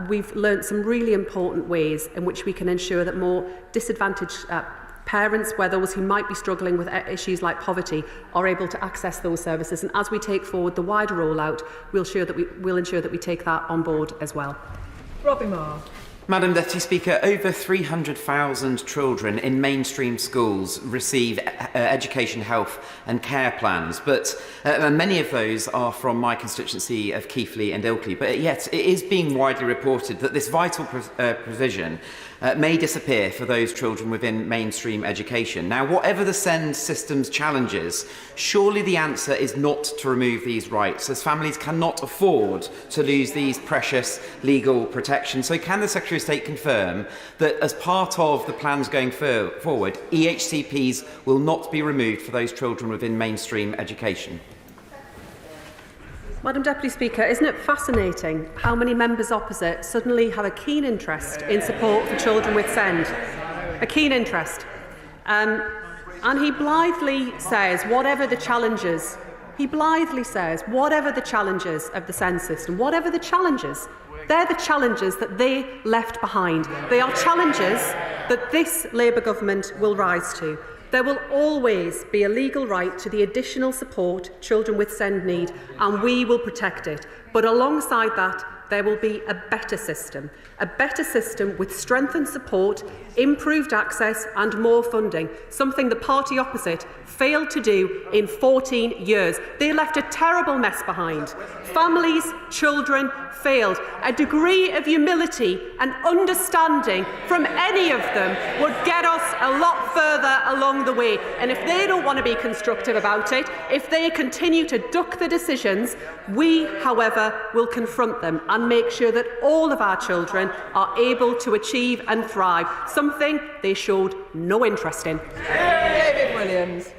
we've learnt some really important ways in which we can ensure that more disadvantaged parents, where those who might be struggling with issues like poverty, are able to access those services. And as we take forward the wider rollout, we'll ensure that we take that on board as well. Robbie Marr. Madam Deputy Speaker, over 300,000 children in mainstream schools receive education, health and care plans, but many of those are from my constituency of Keighley and Ilkley. But yet it is being widely reported that this vital provision may disappear for those children within mainstream education. Now, whatever the SEND system's challenges, surely the answer is not to remove these rights, as families cannot afford to lose these precious legal protections. So can the Secretary of State confirm that as part of the plans going forward, EHCPs will not be removed for those children within mainstream education? Madam Deputy Speaker, isn't it fascinating how many members opposite suddenly have a keen interest in support for children with SEND? A keen interest. And he blithely says, whatever the challenges, of the SEND system, whatever the challenges, they're the challenges that they left behind. They are challenges that this Labour government will rise to. There will always be a legal right to the additional support children with SEND need, and we will protect it. But alongside that, there will be a better system with strengthened support, improved access and more funding, something the party opposite failed to do in 14 years. They left a terrible mess behind. Families, children failed. A degree of humility and understanding from any of them would get us a lot further along the way. And if they don't want to be constructive about it, if they continue to duck the decisions, we, however, will confront them and make sure that all of our children are able to achieve and thrive, something they showed no interest in. David Williams.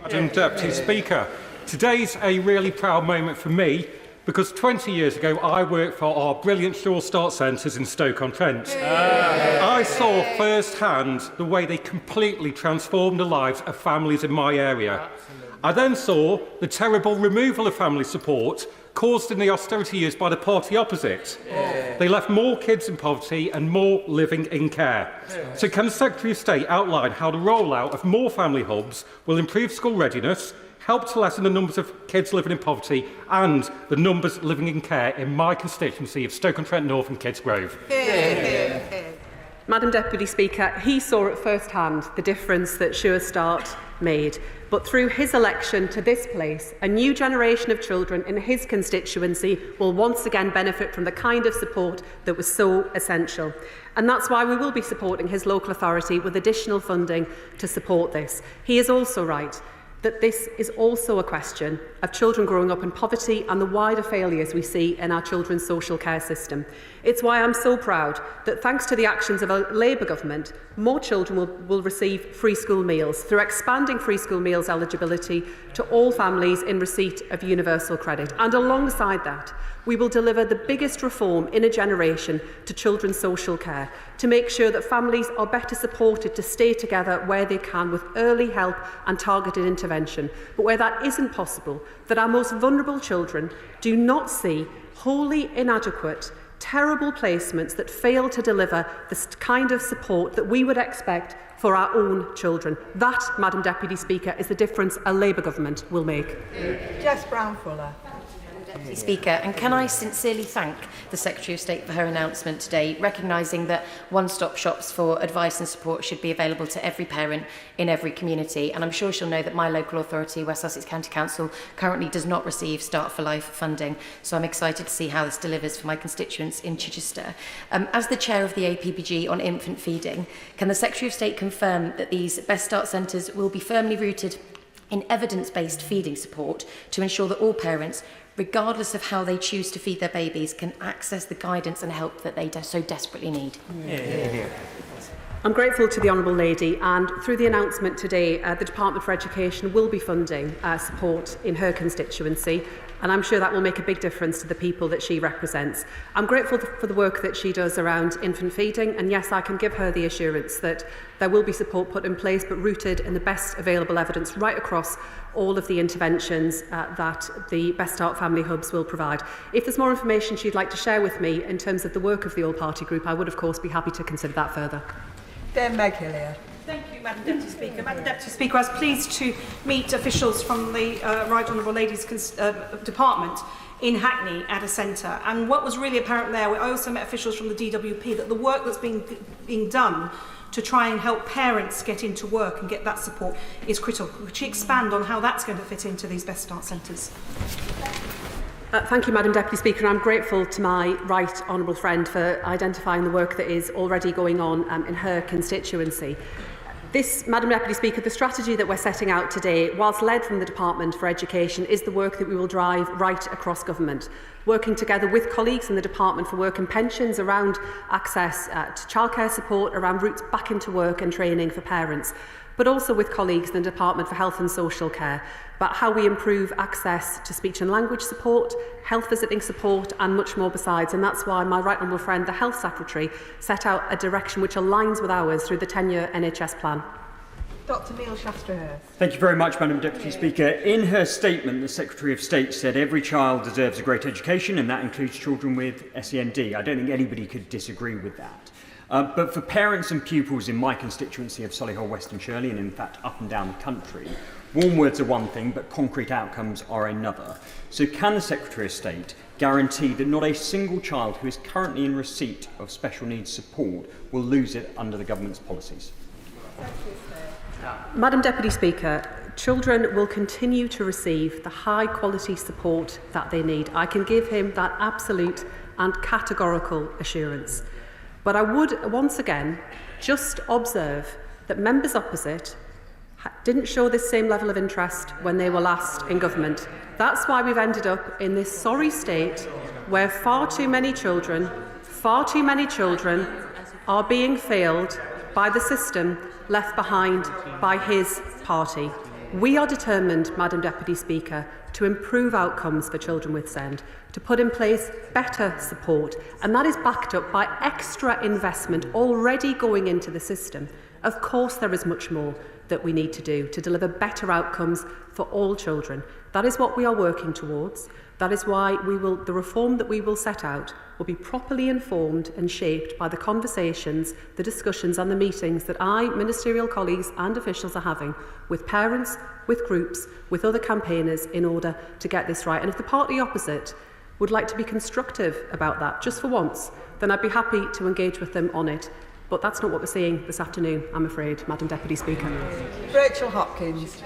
Madam Deputy Speaker, today's a really proud moment for me because 20 years ago I worked for our brilliant Sure Start centres in Stoke-on-Trent. I saw firsthand the way they completely transformed the lives of families in my area. I then saw the terrible removal of family support caused in the austerity years by the party opposite. They left more kids in poverty and more living in care. So can the Secretary of State outline how the rollout of more family hubs will improve school readiness, help to lessen the numbers of kids living in poverty and the numbers living in care in my constituency of Stoke-on-Trent North and Kids Grove? Madam Deputy Speaker, he saw at first hand the difference that Sure Start made. But through his election to this place, a new generation of children in his constituency will once again benefit from the kind of support that was so essential. And that's why we will be supporting his local authority with additional funding to support this. He is also right that this is also a question of children growing up in poverty and the wider failures we see in our children's social care system. It's why I'm so proud that thanks to the actions of a Labour government, more children will receive free school meals through expanding free school meals eligibility to all families in receipt of universal credit. And alongside that, we will deliver the biggest reform in a generation to children's social care to make sure that families are better supported to stay together where they can with early help and targeted intervention. But where that isn't possible, that our most vulnerable children do not see wholly inadequate, terrible placements that fail to deliver the kind of support that we would expect for our own children. That, Madam Deputy Speaker, is the difference a Labour government will make. Jess Brown-Fuller. Deputy Speaker, and can I sincerely thank the Secretary of State for her announcement today, recognising that one-stop shops for advice and support should be available to every parent in every community. And I'm sure she'll know that my local authority, West Sussex County Council, currently does not receive Start for Life funding. So I'm excited to see how this delivers for my constituents in Chichester. As the chair of the APPG on infant feeding, can the Secretary of State confirm that these Best Start centres will be firmly rooted in evidence-based feeding support to ensure that all parents, regardless of how they choose to feed their babies, can access the guidance and help that they so desperately need? I'm grateful to the Honourable Lady, and through the announcement today, the Department for Education will be funding support in her constituency, and I'm sure that will make a big difference to the people that she represents. I'm grateful for the work that she does around infant feeding, and yes, I can give her the assurance that there will be support put in place, but rooted in the best available evidence right across all of the interventions that the Best Start Family Hubs will provide. If there's more information she'd like to share with me in terms of the work of the All-Party Group, I would of course be happy to consider that further. Meg Hillier. Thank you, Madam Deputy Speaker. Madam Deputy Speaker, I was pleased to meet officials from the Right Honourable Lady's department in Hackney at a centre. And what was really apparent there, I also met officials from the DWP, that the work that's being done to try and help parents get into work and get that support is critical. Could you expand on how that's going to fit into these Best Start centres? Thank you, Madam Deputy Speaker. I'm grateful to my right honourable friend for identifying the work that is already going on in her constituency. This, Madam Deputy Speaker, the strategy that we're setting out today, whilst led from the Department for Education, is the work that we will drive right across government, working together with colleagues in the Department for Work and Pensions around access to childcare support, around routes back into work and training for parents, but also with colleagues in the Department for Health and Social Care, about how we improve access to speech and language support, health visiting support and much more besides. And that's why my right honourable friend, the Health Secretary, set out a direction which aligns with ours through the 10-year NHS plan. Dr Neil Shastrahurst. Thank you very much, Madam Deputy Speaker. In her statement, the Secretary of State said every child deserves a great education, and that includes children with SEND. I don't think anybody could disagree with that. But for parents and pupils in my constituency of Solihull, West and Shirley, and in fact up and down the country, warm words are one thing, but concrete outcomes are another. So can the Secretary of State guarantee that not a single child who is currently in receipt of special needs support will lose it under the government's policies? Madam Deputy Speaker, children will continue to receive the high quality support that they need. I can give him that absolute and categorical assurance. But I would once again just observe that members opposite didn't show this same level of interest when they were last in government. That's why we've ended up in this sorry state where far too many children are being failed by the system left behind by his party. We are determined, Madam Deputy Speaker, to improve outcomes for children with SEND, to put in place better support, and that is backed up by extra investment already going into the system. Of course, there is much more that we need to do to deliver better outcomes for all children. That is what we are working towards. That is why the reform that we will set out will be properly informed and shaped by the conversations, the discussions and the meetings that ministerial colleagues and officials are having with parents, with groups, with other campaigners in order to get this right. And if the party opposite would like to be constructive about that, just for once, then I'd be happy to engage with them on it. But that's not what we're seeing this afternoon, I'm afraid, Madam Deputy Speaker. Rachel Hopkins.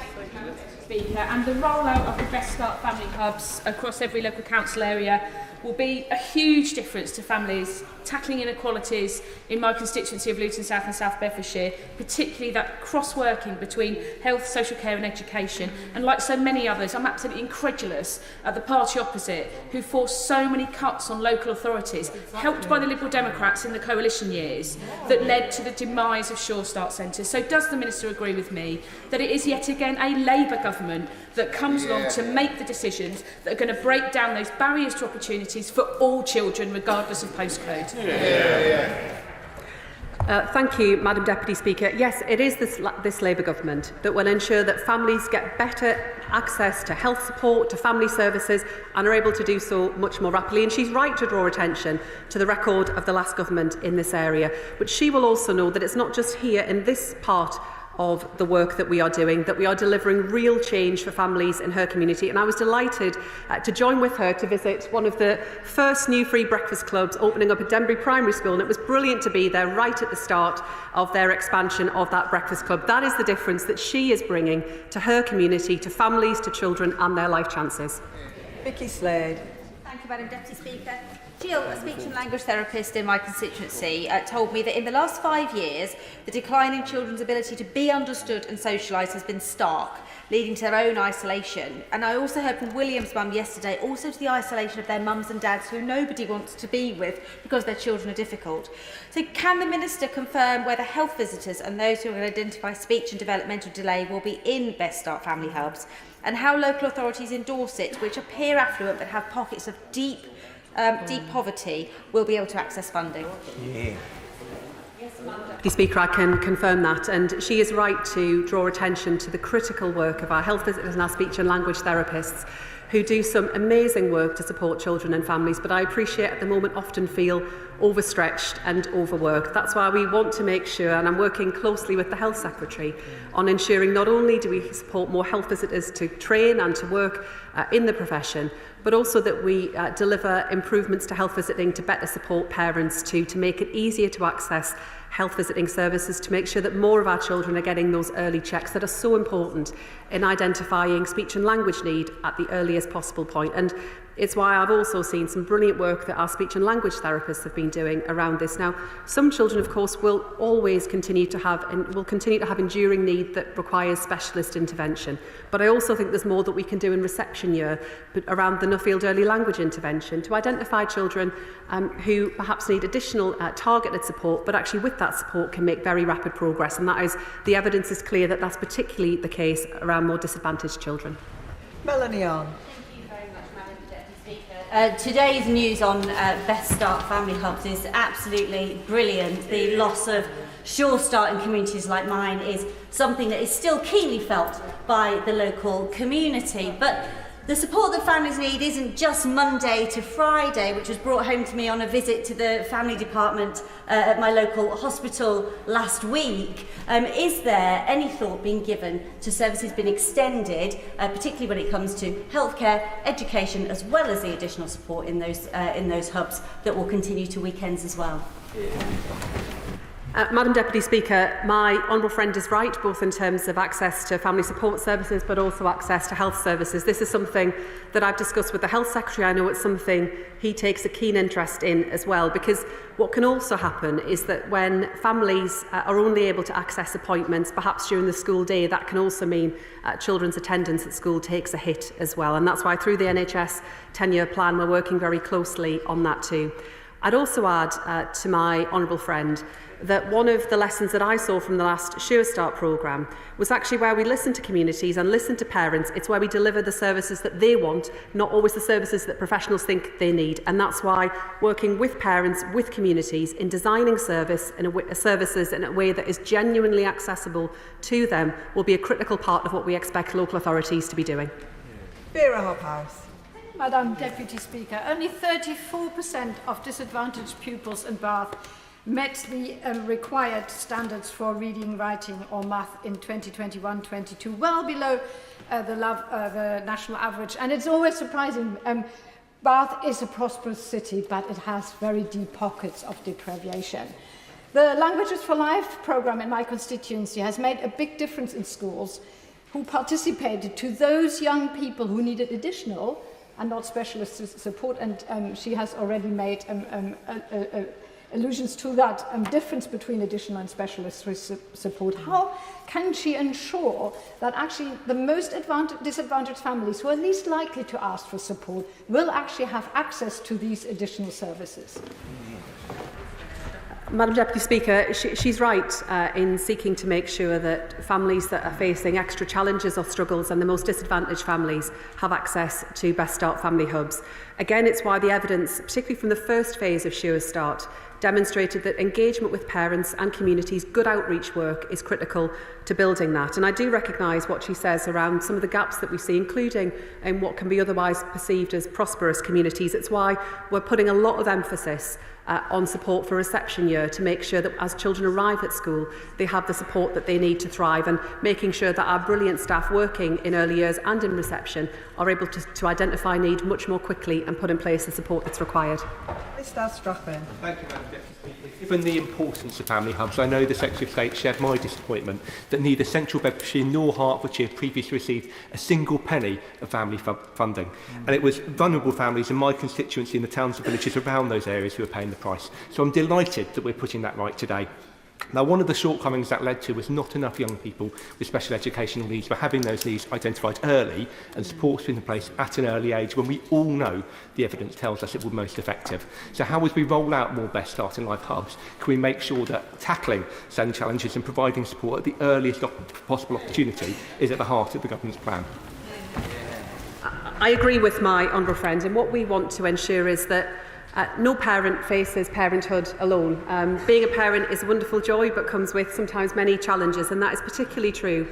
Speaker, and the rollout of the Best Start family hubs across every local council area will be a huge difference to families tackling inequalities in my constituency of Luton South and South Bedfordshire, particularly that cross-working between health, social care and education. And like so many others, I'm absolutely incredulous at the party opposite who forced so many cuts on local authorities, helped by the Liberal Democrats in the coalition years, that led to the demise of Sure Start centres. So does the Minister agree with me that it is yet again a Labour government that comes along to make the decisions that are going to break down those barriers to opportunities for all children, regardless of postcode? Thank you, Madam Deputy Speaker. Yes, it is this Labour government that will ensure that families get better access to health support, to family services, and are able to do so much more rapidly. And she's right to draw attention to the record of the last government in this area. But she will also know that it's not just here in this part of the work that we are doing, that we are delivering real change for families in her community. And I was delighted to join with her to visit one of the first new free breakfast clubs opening up at Denbury Primary School, and it was brilliant to be there right at the start of their expansion of that breakfast club. That is the difference that she is bringing to her community, to families, to children and their life chances. Vicky Slade. Thank you, Madam Deputy Speaker. Jill, a speech and language therapist in my constituency, told me that in the last 5 years, the decline in children's ability to be understood and socialise has been stark, leading to their own isolation. And I also heard from William's mum yesterday, also to the isolation of their mums and dads who nobody wants to be with because their children are difficult. So can the Minister confirm whether health visitors and those who will identify speech and developmental delay will be in Best Start family hubs, and how local authorities in Dorset, which appear affluent but have pockets of deep poverty, will be able to access funding? Deputy Speaker, I can confirm that, and she is right to draw attention to the critical work of our health visitors and our speech and language therapists, who do some amazing work to support children and families, but I appreciate at the moment often feel overstretched and overworked. That's why we want to make sure, and I'm working closely with the Health Secretary on ensuring not only do we support more health visitors to train and to work in the profession, but also that we deliver improvements to health visiting to better support parents to make it easier to access health visiting services, to make sure that more of our children are getting those early checks that are so important in identifying speech and language need at the earliest possible point. And it's why I've also seen some brilliant work that our speech and language therapists have been doing around this. Now, some children, of course, will always continue to have enduring need that requires specialist intervention. But I also think there's more that we can do in reception year around the Nuffield early language intervention to identify children who perhaps need additional targeted support, but actually with that support can make very rapid progress. And that is, the evidence is clear that that's particularly the case around more disadvantaged children. Melanie Arn. Today's news on Best Start family hubs is absolutely brilliant. The loss of Sure Start in communities like mine is something that is still keenly felt by the local community. But the support that families need isn't just Monday to Friday, which was brought home to me on a visit to the family department at my local hospital last week. Is there any thought being given to services being extended, particularly when it comes to healthcare, education, as well as the additional support in those hubs that will continue to weekends as well? Madam Deputy Speaker, my honourable friend is right, both in terms of access to family support services but also access to health services. This is something that I've discussed with the Health Secretary. I know it's something he takes a keen interest in as well, because what can also happen is that when families are only able to access appointments, perhaps during the school day, that can also mean children's attendance at school takes a hit as well. And that's why through the NHS 10-year plan we're working very closely on that too. I'd also add to my honourable friend that one of the lessons that I saw from the last Sure Start programme was actually where we listen to communities and listen to parents. It's where we deliver the services that they want, not always the services that professionals think they need. And that's why working with parents, with communities, in designing services in a way that is genuinely accessible to them will be a critical part of what we expect local authorities to be doing. Vera Hobhouse. Madam Deputy Speaker, only 34% of disadvantaged pupils in Bath met the required standards for reading, writing or math in 2021-22, well below the national average. And it's always surprising. Bath is a prosperous city, but it has very deep pockets of deprivation. The Languages for Life programme in my constituency has made a big difference in schools who participated to those young people who needed additional and not specialist support. And she has already made allusions to that difference between additional and specialist support. How can she ensure that actually the most disadvantaged families who are least likely to ask for support will actually have access to these additional services? Madam Deputy Speaker, she's right in seeking to make sure that families that are facing extra challenges or struggles and the most disadvantaged families have access to Best Start family hubs. Again, it's why the evidence, particularly from the first phase of Sure Start, demonstrated that engagement with parents and communities, good outreach work, is critical to building that. And I do recognise what she says around some of the gaps that we see, including in what can be otherwise perceived as prosperous communities. It's why we're putting a lot of emphasis on support for reception year to make sure that as children arrive at school, they have the support that they need to thrive, and making sure that our brilliant staff working in early years and in reception are able to identify need much more quickly and put in place the support that's required. Mr. Strathburn. Thank you, Madam Deputy Speaker. Given the importance of family hubs, I know the Secretary of State shared my disappointment that neither Central Bedfordshire nor Hertfordshire previously received a single penny of family funding. And it was vulnerable families in my constituency in the towns and villages around those areas who are paying the price. So I'm delighted that we're putting that right today. Now, one of the shortcomings that led to was not enough young people with special educational needs were having those needs identified early and supports put in place at an early age when we all know the evidence tells us it will be most effective. So how, as we roll out more Best Start and Life hubs, can we make sure that tackling SEND challenges and providing support at the earliest possible opportunity is at the heart of the government's plan? I agree with my honourable friend, and what we want to ensure is that no parent faces parenthood alone. Being a parent is a wonderful joy, but comes with sometimes many challenges, and that is particularly true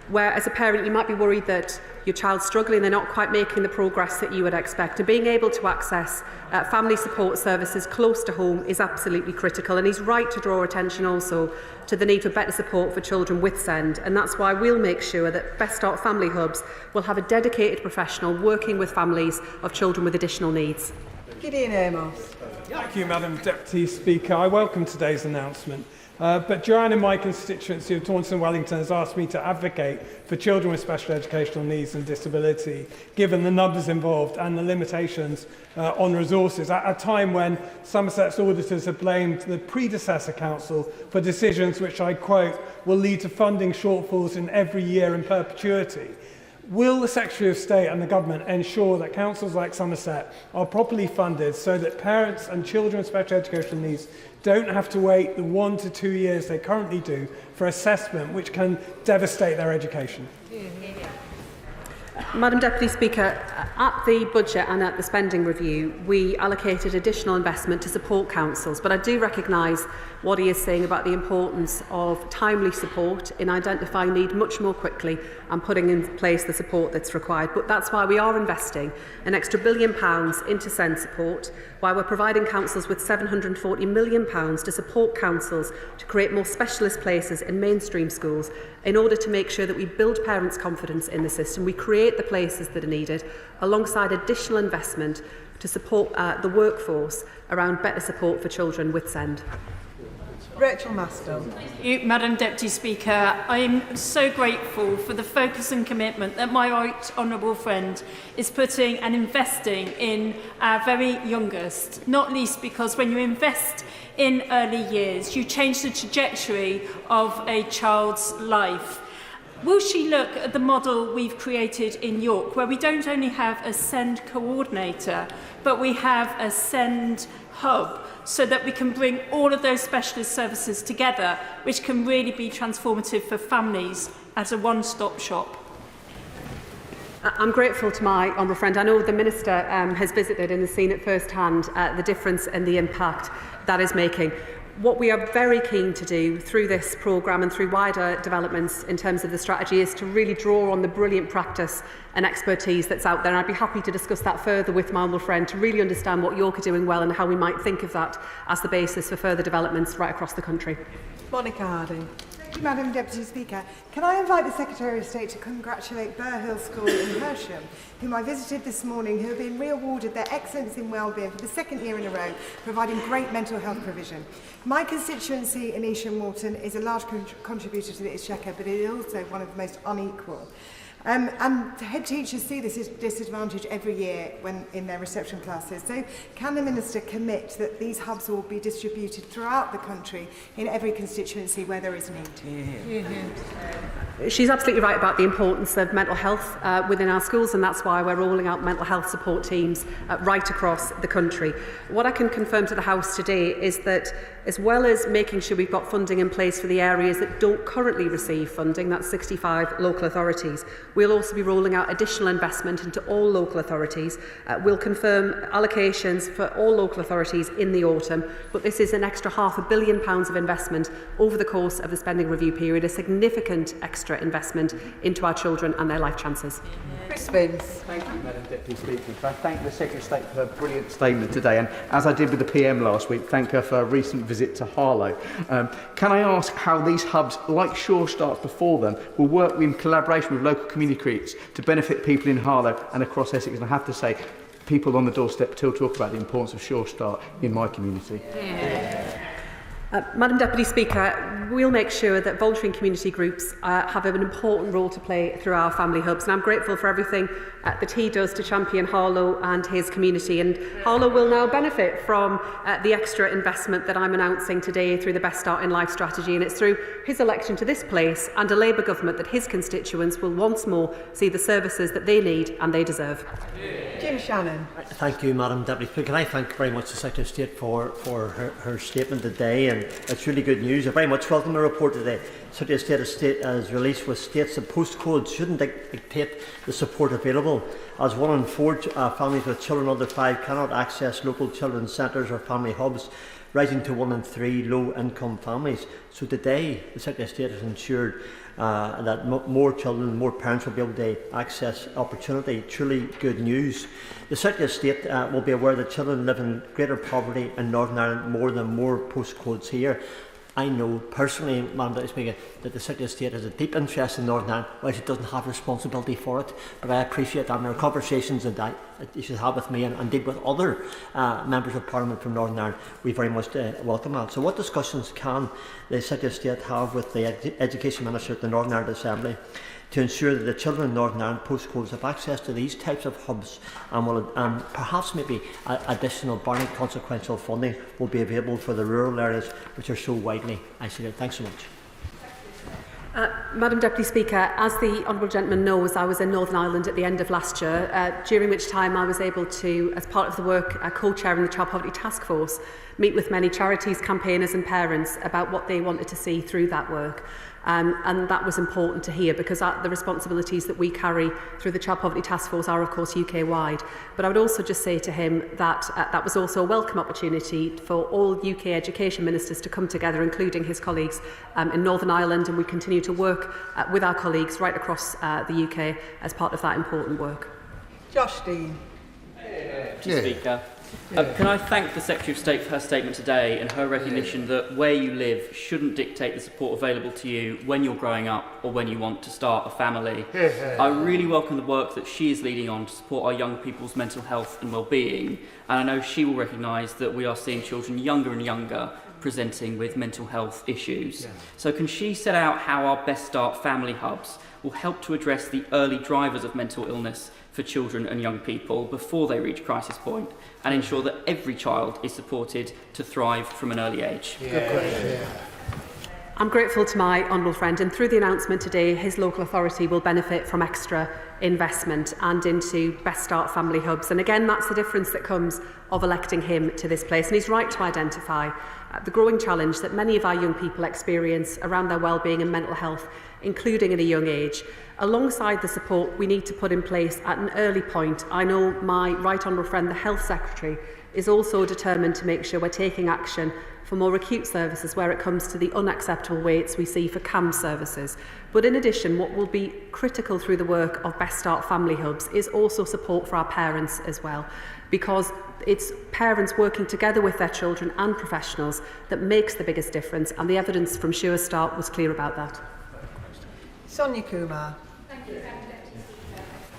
where, as a parent, you might be worried that your child's struggling, they're not quite making the progress that you would expect. And being able to access family support services close to home is absolutely critical. And he's right to draw attention also to the need for better support for children with SEND. And that's why we'll make sure that Best Start Family Hubs will have a dedicated professional working with families of children with additional needs. Gideon Amos. Thank you, Madam Deputy Speaker. I welcome today's announcement. But Joanne in my constituency of Taunton Wellington has asked me to advocate for children with special educational needs and disability, given the numbers involved and the limitations on resources, at a time when Somerset's auditors have blamed the predecessor council for decisions which, I quote, will lead to funding shortfalls in every year in perpetuity. Will the Secretary of State and the Government ensure that councils like Somerset are properly funded so that parents and children with special educational needs don't have to wait the 1 to 2 years they currently do for assessment, which can devastate their education? Madam Deputy Speaker, at the budget and at the spending review, we allocated additional investment to support councils, but I do recognise what he is saying about the importance of timely support in identifying need much more quickly and putting in place the support that's required. But that's why we are investing an extra £1 billion into SEND support, why we're providing councils with £740 million to support councils to create more specialist places in mainstream schools in order to make sure that we build parents' confidence in the system, we create the places that are needed, alongside additional investment to support the workforce around better support for children with SEND. Rachel Mastel. Thank you, Madam Deputy Speaker. I'm so grateful for the focus and commitment that my right honourable friend is putting and investing in our very youngest, not least because when you invest in early years, you change the trajectory of a child's life. Will she look at the model we've created in York, where we don't only have a SEND coordinator, but we have a SEND hub, so that we can bring all of those specialist services together, which can really be transformative for families as a one-stop shop? I'm grateful to my honourable friend. I know the Minister has visited and has seen at first hand the difference and the impact that is making. What we are very keen to do through this programme and through wider developments in terms of the strategy is to really draw on the brilliant practice and expertise that's out there. And I'd be happy to discuss that further with my honourable friend to really understand what York are doing well and how we might think of that as the basis for further developments right across the country. Monica Harding. Thank you, Madam Deputy Speaker. Can I invite the Secretary of State to congratulate Burhill School in Hersham, whom I visited this morning, who have been re-awarded their Excellence in Wellbeing for the second year in a row, providing great mental health provision. My constituency in Easham Walton is a large contributor to the Exchequer, but it is also one of the most unequal. And head teachers see this disadvantage every year when in their reception classes. So can the Minister commit that these hubs will be distributed throughout the country in every constituency where there is need? She's absolutely right about the importance of mental health within our schools, and that's why we're rolling out mental health support teams right across the country. What I can confirm to the House today is that as well as making sure we've got funding in place for the areas that don't currently receive funding, that's 65 local authorities, we'll also be rolling out additional investment into all local authorities. We'll confirm allocations for all local authorities in the autumn, but this is an extra £500 million of investment over the course of the spending review period, a significant extra investment into our children and their life chances. Chris Spence. Thank you, Madam Deputy Speaker. I thank the Secretary of State for her brilliant statement today, and as I did with the PM last week, thank her for a recent visit to Harlow. Can I ask how these hubs, like Sure Starts before them, will work in collaboration with local community groups to benefit people in Harlow and across Essex? And I have to say, people on the doorstep still talk about the importance of Sure Start in my community. Madam Deputy Speaker, we'll make sure that voluntary and community groups have an important role to play through our family hubs, and I'm grateful for everything that he does to champion Harlow and his community. And Harlow will now benefit from the extra investment that I'm announcing today through the Best Start in Life strategy, and it's through his election to this place and a Labour government that his constituents will once more see the services that they need and they deserve. Jim Shannon. Thank you, Madam Deputy Speaker. Can I thank very much the Secretary of State for her statement today, and it's really good news. I very much welcome the report today. The Secretary of State has released which states that postcodes shouldn't dictate the support available, as 1 in 4 families with children under 5 cannot access local children's centres or family hubs, rising to 1 in 3 low-income families. So today, the Secretary of State has ensured that more children, more parents will be able to access opportunity. Truly good news. The Secretary of State will be aware that children live in greater poverty in Northern Ireland more than more postcodes here. I know personally, Madam Deputy Speaker, that the Secretary of State has a deep interest in Northern Ireland, while she doesn't have responsibility for it. But I appreciate that, and there are conversations that you should have with me and indeed with other members of Parliament from Northern Ireland. We very much welcome that. So what discussions can the Secretary of State have with the Education Minister at the Northern Ireland Assembly to ensure that the children in Northern Ireland postcodes have access to these types of hubs, and perhaps maybe additional barring consequential funding will be available for the rural areas which are so widely isolated? Thanks so much. Madam Deputy Speaker, as the Honourable Gentleman knows, I was in Northern Ireland at the end of last year, during which time I was able to, as part of the work co-chairing the Child Poverty Task Force, meet with many charities, campaigners and parents about what they wanted to see through that work. And that was important to hear, because the responsibilities that we carry through the Child Poverty Task Force are of course UK-wide. But I would also just say to him that that was also a welcome opportunity for all UK education ministers to come together, including his colleagues in Northern Ireland, and we continue to work with our colleagues right across the UK as part of that important work. Josh Dean. Speaker. Can I thank the Secretary of State for her statement today and her recognition that where you live shouldn't dictate the support available to you when you're growing up or when you want to start a family. I really welcome the work that she is leading on to support our young people's mental health and well-being, and I know she will recognise that we are seeing children younger and younger presenting with mental health issues. So can she set out how our Best Start family hubs will help to address the early drivers of mental illness for children and young people before they reach crisis point, and ensure that every child is supported to thrive from an early age? I'm grateful to my honourable friend, and through the announcement today, his local authority will benefit from extra investment and into Best Start family hubs. And again, that's the difference that comes of electing him to this place. And he's right to identify the growing challenge that many of our young people experience around their well-being and mental health, including at a young age. Alongside the support we need to put in place at an early point, I know my right honourable friend, the Health Secretary, is also determined to make sure we're taking action for more acute services where it comes to the unacceptable waits we see for CAM services. But in addition, what will be critical through the work of Best Start family hubs is also support for our parents as well, because it's parents working together with their children and professionals that makes the biggest difference, and the evidence from Sure Start was clear about that. Sonia Kumar. Thank you.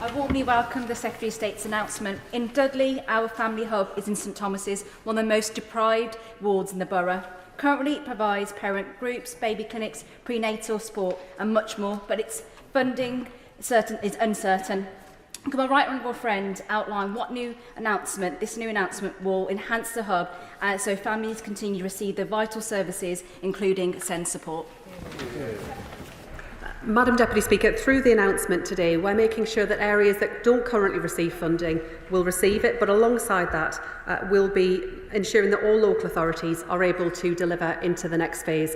I warmly welcome the Secretary of State's announcement. In Dudley, our family hub is in St Thomas's, one of the most deprived wards in the borough. Currently, it provides parent groups, baby clinics, prenatal support and much more, but its funding is uncertain. Can my right honourable friend outline what this new announcement will enhance the hub so families continue to receive the vital services, including SEND support? Madam Deputy Speaker, through the announcement today, we're making sure that areas that don't currently receive funding will receive it, but alongside that, we'll be ensuring that all local authorities are able to deliver into the next phase.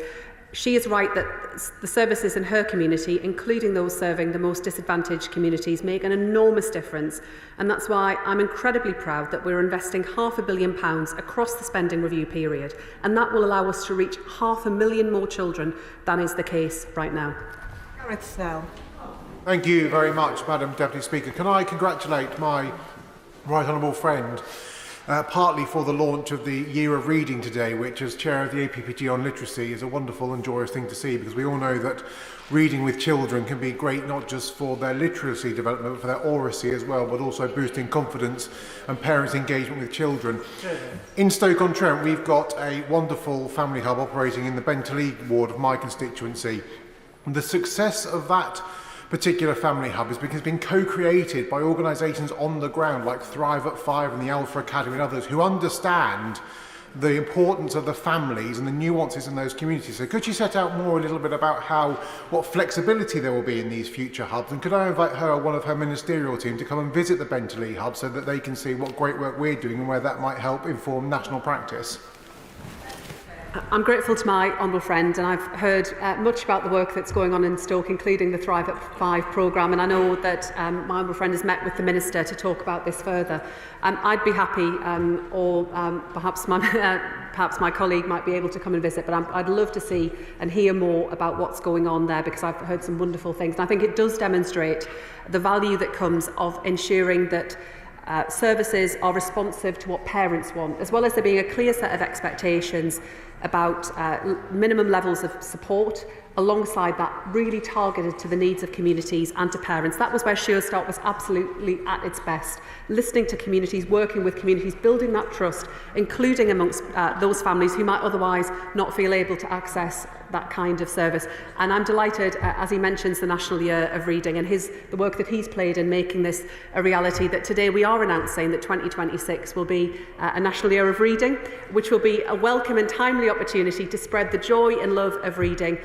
She is right that the services in her community, including those serving the most disadvantaged communities, make an enormous difference. And that's why I'm incredibly proud that we're investing £500 million across the spending review period. And that will allow us to reach 500,000 more children than is the case right now. Thank you very much, Madam Deputy Speaker. Can I congratulate my right honourable friend partly for the launch of the Year of Reading today, which as Chair of the APPG on Literacy is a wonderful and joyous thing to see, because we all know that reading with children can be great not just for their literacy development but for their oracy as well, but also boosting confidence and parents' engagement with children. In Stoke-on-Trent, we've got a wonderful family hub operating in the Bentley ward of my constituency. The success of that particular family hub is because it's been co-created by organisations on the ground like Thrive at 5 and the Alpha Academy and others who understand the importance of the families and the nuances in those communities. So could you set out more a little bit about what flexibility there will be in these future hubs, and could I invite her or one of her ministerial team to come and visit the Bentley hub so that they can see what great work we're doing and where that might help inform national practice? I'm grateful to my honourable friend, and I've heard much about the work that's going on in Stoke, including the Thrive at 5 programme, and I know that my honourable friend has met with the Minister to talk about this further. I'd be happy, or perhaps my colleague might be able to come and visit, but I'd love to see and hear more about what's going on there, because I've heard some wonderful things, and I think it does demonstrate the value that comes of ensuring that services are responsive to what parents want, as well as there being a clear set of expectations about minimum levels of support, alongside that really targeted to the needs of communities and to parents. That was where Sure Start was absolutely at its best, listening to communities, working with communities, building that trust, including amongst those families who might otherwise not feel able to access that kind of service. And I'm delighted, as he mentions the National Year of Reading and the work that he's played in making this a reality, that today we are announcing that 2026 will be a National Year of Reading, which will be a welcome and timely opportunity to spread the joy and love of reading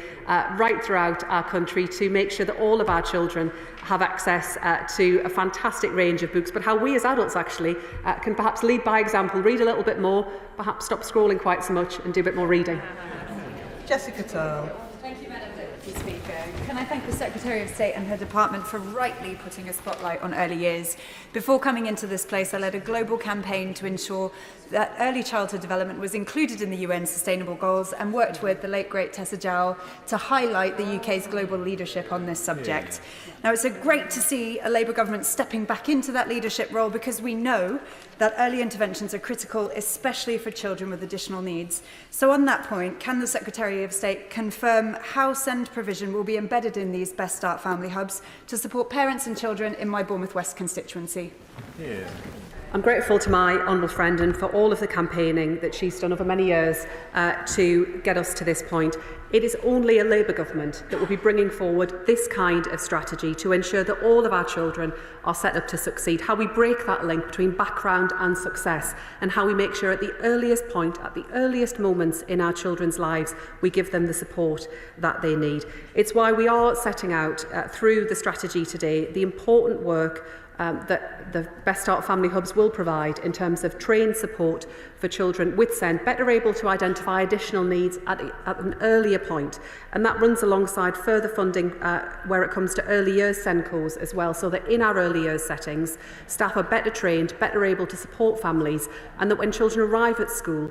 right throughout our country, to make sure that all of our children have access to a fantastic range of books, but how we as adults actually can perhaps lead by example, read a little bit more, perhaps stop scrolling quite so much and do a bit more reading. Jessica Turl. Thank you, Madam Deputy Speaker. Can I thank the Secretary of State and her department for rightly putting a spotlight on early years. Before coming into this place, I led a global campaign to ensure that early childhood development was included in the UN Sustainable Goals, and worked with the late great Tessa Jowell to highlight the UK's global leadership on this subject. Now, it's great to see a Labour government stepping back into that leadership role, because we know that early interventions are critical, especially for children with additional needs. So on that point, can the Secretary of State confirm how SEND provision will be embedded in these Best Start family hubs to support parents and children in my Bournemouth West constituency? I'm grateful to my honourable friend and for all of the campaigning that she's done over many years to get us to this point. It is only a Labour government that will be bringing forward this kind of strategy to ensure that all of our children are set up to succeed, how we break that link between background and success, and how we make sure at the earliest point, at the earliest moments in our children's lives, we give them the support that they need. It's why we are setting out through the strategy today the important work that the Best Start Family Hubs will provide in terms of trained support for children with SEND, better able to identify additional needs at an earlier point. And that runs alongside further funding where it comes to early years SENCOs as well, so that in our early years settings, staff are better trained, better able to support families, and that when children arrive at school,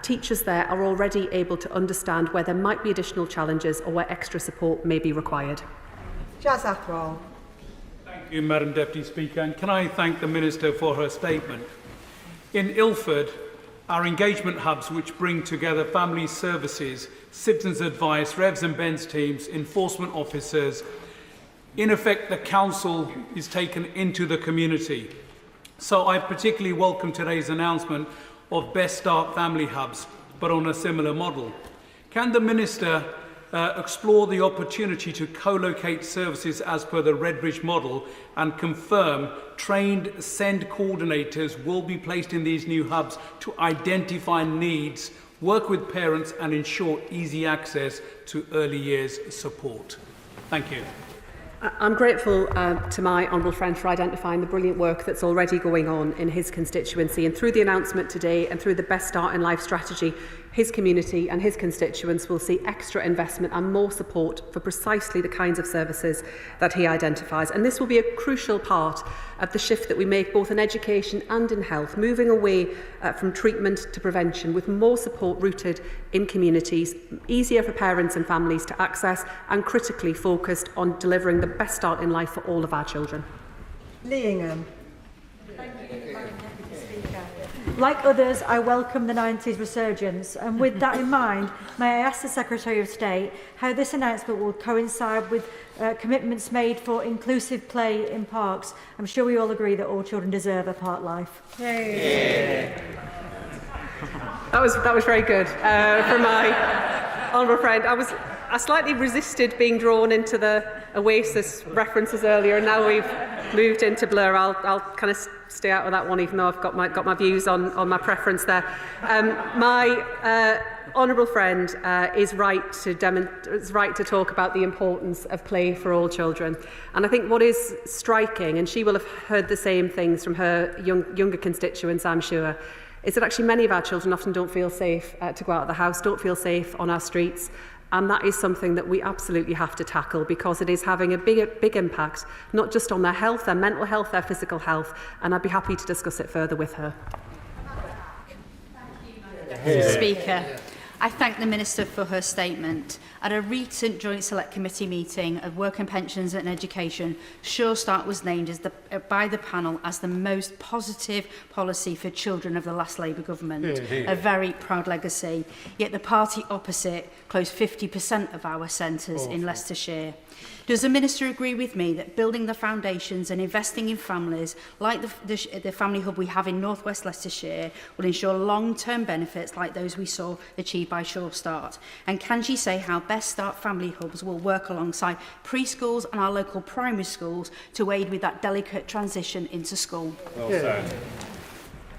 teachers there are already able to understand where there might be additional challenges or where extra support may be required. Jazz Athwal. Thank you, Madam Deputy Speaker, and can I thank the Minister for her statement. In Ilford, our engagement hubs, which bring together family services, citizens advice, Revs and Bens teams, enforcement officers, in effect the council is taken into the community. So I particularly welcome today's announcement of Best Start Family Hubs, but on a similar model. Can the Minister explore the opportunity to co-locate services as per the Redbridge model and confirm trained SEND coordinators will be placed in these new hubs to identify needs, work with parents and ensure easy access to early years support? Thank you. I'm grateful to my honourable friend for identifying the brilliant work that's already going on in his constituency, and through the announcement today and through the Best Start in Life strategy, his community and his constituents will see extra investment and more support for precisely the kinds of services that he identifies. And this will be a crucial part of the shift that we make both in education and in health, moving away from treatment to prevention with more support rooted in communities, easier for parents and families to access, and critically focused on delivering the best start in life for all of our children. Lee Ingham. Like others, I welcome the 90s resurgence, and with that in mind, may I ask the Secretary of State how this announcement will coincide with commitments made for inclusive play in parks? I'm sure we all agree that all children deserve a park life. Yay. That was very good from my honourable friend. I slightly resisted being drawn into the Oasis references earlier, and now we've moved into Blur. I'll kind of stay out of that one, even though I've got my views on my preference there. My honourable friend is right to talk about the importance of play for all children. And I think what is striking, and she will have heard the same things from her younger constituents, I'm sure, is that actually many of our children often don't feel safe to go out of the house, don't feel safe on our streets. And that is something that we absolutely have to tackle, because it is having a big impact, not just on their health, their mental health, their physical health. And I'd be happy to discuss it further with her. Speaker, I thank the Minister for her statement. At a recent Joint Select Committee meeting of Work and Pensions and Education, Sure Start was named as by the panel as the most positive policy for children of the last Labour government. A very proud legacy. Yet the party opposite closed 50% of our centres in Leicestershire. Does the Minister agree with me that building the foundations and investing in families like the family hub we have in North West Leicestershire will ensure long-term benefits like those we saw achieved by Sure Start? And can she say how Best Start family hubs will work alongside preschools and our local primary schools to aid with that delicate transition into school? Well said.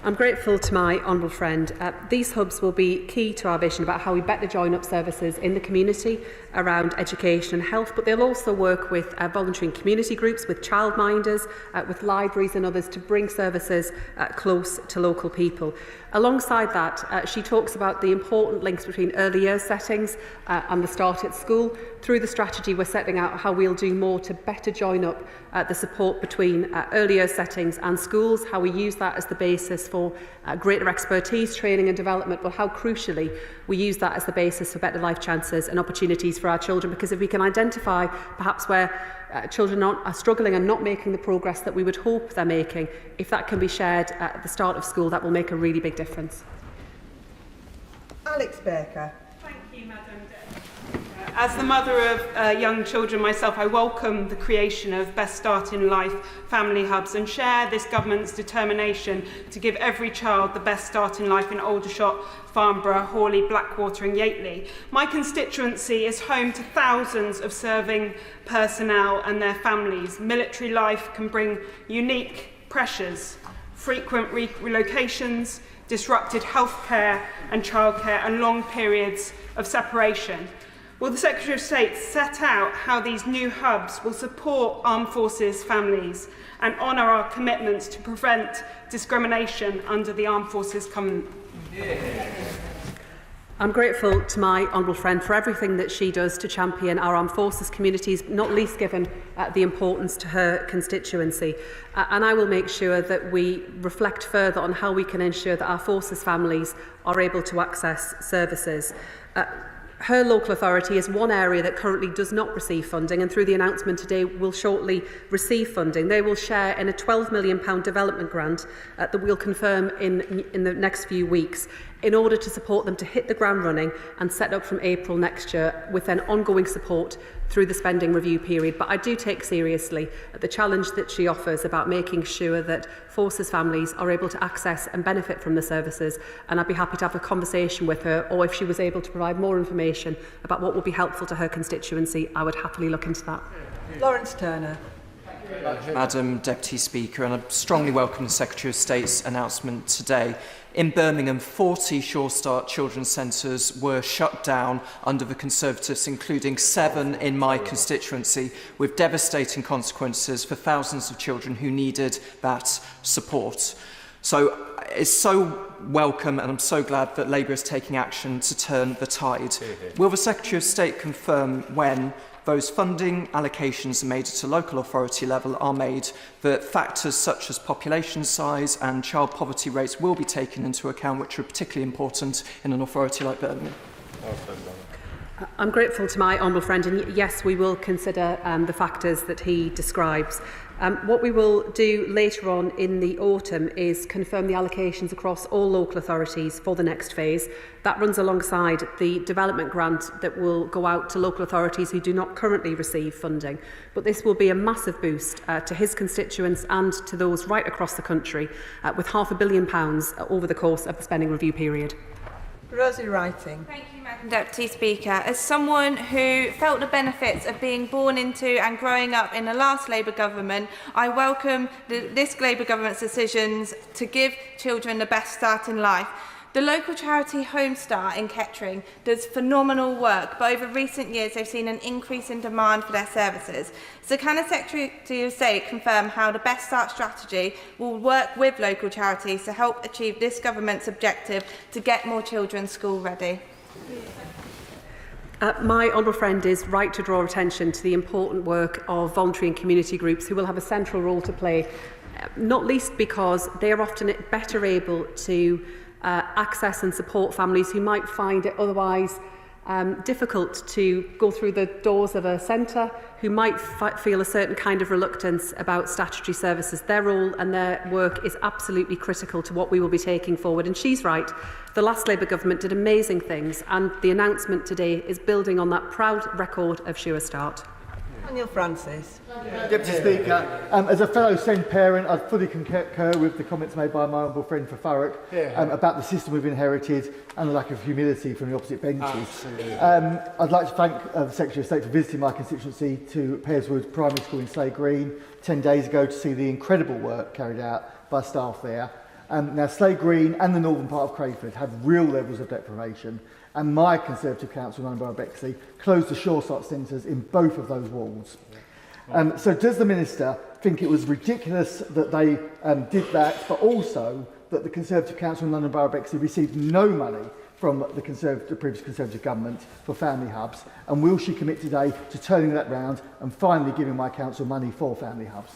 I'm grateful to my honourable friend. These hubs will be key to our vision about how we better join up services in the community around education and health, but they'll also work with voluntary and community groups, with childminders, with libraries and others to bring services close to local people. Alongside that, she talks about the important links between early years settings and the start at school. Through the strategy, we're setting out how we'll do more to better join up the support between early years settings and schools, how we use that as the basis for greater expertise, training and development, but how crucially we use that as the basis for better life chances and opportunities for our children. Because if we can identify perhaps where children are struggling and not making the progress that we would hope they're making, if that can be shared at the start of school, that will make a really big difference. Alex Baker. Thank you, Madam Deputy. As the mother of young children myself, I welcome the creation of Best Start in Life family hubs and share this government's determination to give every child the best start in life in Aldershot, Farnborough, Hawley, Blackwater and Yateley. My constituency is home to thousands of serving personnel and their families. Military life can bring unique pressures, frequent relocations, disrupted healthcare and childcare and long periods of separation. Will the Secretary of State set out how these new hubs will support armed forces families and honour our commitments to prevent discrimination under the Armed Forces Covenant? I'm grateful to my honourable friend for everything that she does to champion our armed forces communities, not least given the importance to her constituency. And I will make sure that we reflect further on how we can ensure that our forces families are able to access services. Her local authority is one area that currently does not receive funding, and through the announcement today will shortly receive funding. They will share in a £12 million development grant that we'll confirm in the next few weeks in order to support them to hit the ground running and set up from April next year with then ongoing support through the spending review period. But I do take seriously the challenge that she offers about making sure that forces families are able to access and benefit from the services, and I'd be happy to have a conversation with her, or if she was able to provide more information about what would be helpful to her constituency, I would happily look into that. Lawrence Turner. Madam Deputy Speaker, and I strongly welcome the Secretary of State's announcement today. In Birmingham, 40 Sure Start children's centres were shut down under the Conservatives, including 7 in my constituency, with devastating consequences for thousands of children who needed that support. So it's so welcome, and I'm so glad that Labour is taking action to turn the tide. Will the Secretary of State confirm when those funding allocations made at a local authority level are made, that factors such as population size and child poverty rates will be taken into account, which are particularly important in an authority like Birmingham? I'm grateful to my honourable friend, and yes, we will consider the factors that he describes. What we will do later on in the autumn is confirm the allocations across all local authorities for the next phase. That runs alongside the development grant that will go out to local authorities who do not currently receive funding. But this will be a massive boost to his constituents and to those right across the country, with £500 million over the course of the spending review period. Rosie Writing. Thank you, Madam Deputy Speaker. As someone who felt the benefits of being born into and growing up in the last Labour government, I welcome this Labour government's decisions to give children the best start in life. The local charity Home Star in Kettering does phenomenal work, but over recent years they've seen an increase in demand for their services. So can the Secretary of State confirm how the Best Start strategy will work with local charities to help achieve this government's objective to get more children school ready? My honourable friend is right to draw attention to the important work of voluntary and community groups who will have a central role to play, not least because they are often better able to access and support families who might find it otherwise difficult to go through the doors of a centre, who might feel a certain kind of reluctance about statutory services. Their role and their work is absolutely critical to what we will be taking forward. And she's right, the last Labour government did amazing things, and the announcement today is building on that proud record of Sure Start. Daniel Francis. Deputy Speaker, as a fellow SEND parent, I fully concur with the comments made by my honourable friend for Thurrock about the system we've inherited and the lack of humility from the opposite benches. I'd like to thank the Secretary of State for visiting my constituency to Pearswood Primary School in Slade Green 10 days ago to see the incredible work carried out by staff there. Now, Slade Green and the northern part of Crayford have real levels of deprivation, and my Conservative council, Nunborough Bexley, closed the Sure Start centres in both of those wards. So does the Minister think it was ridiculous that they did that, but also that the Conservative council in London Borough Bexley received no money from the previous Conservative government for family hubs? And will she commit today to turning that round and finally giving my council money for family hubs?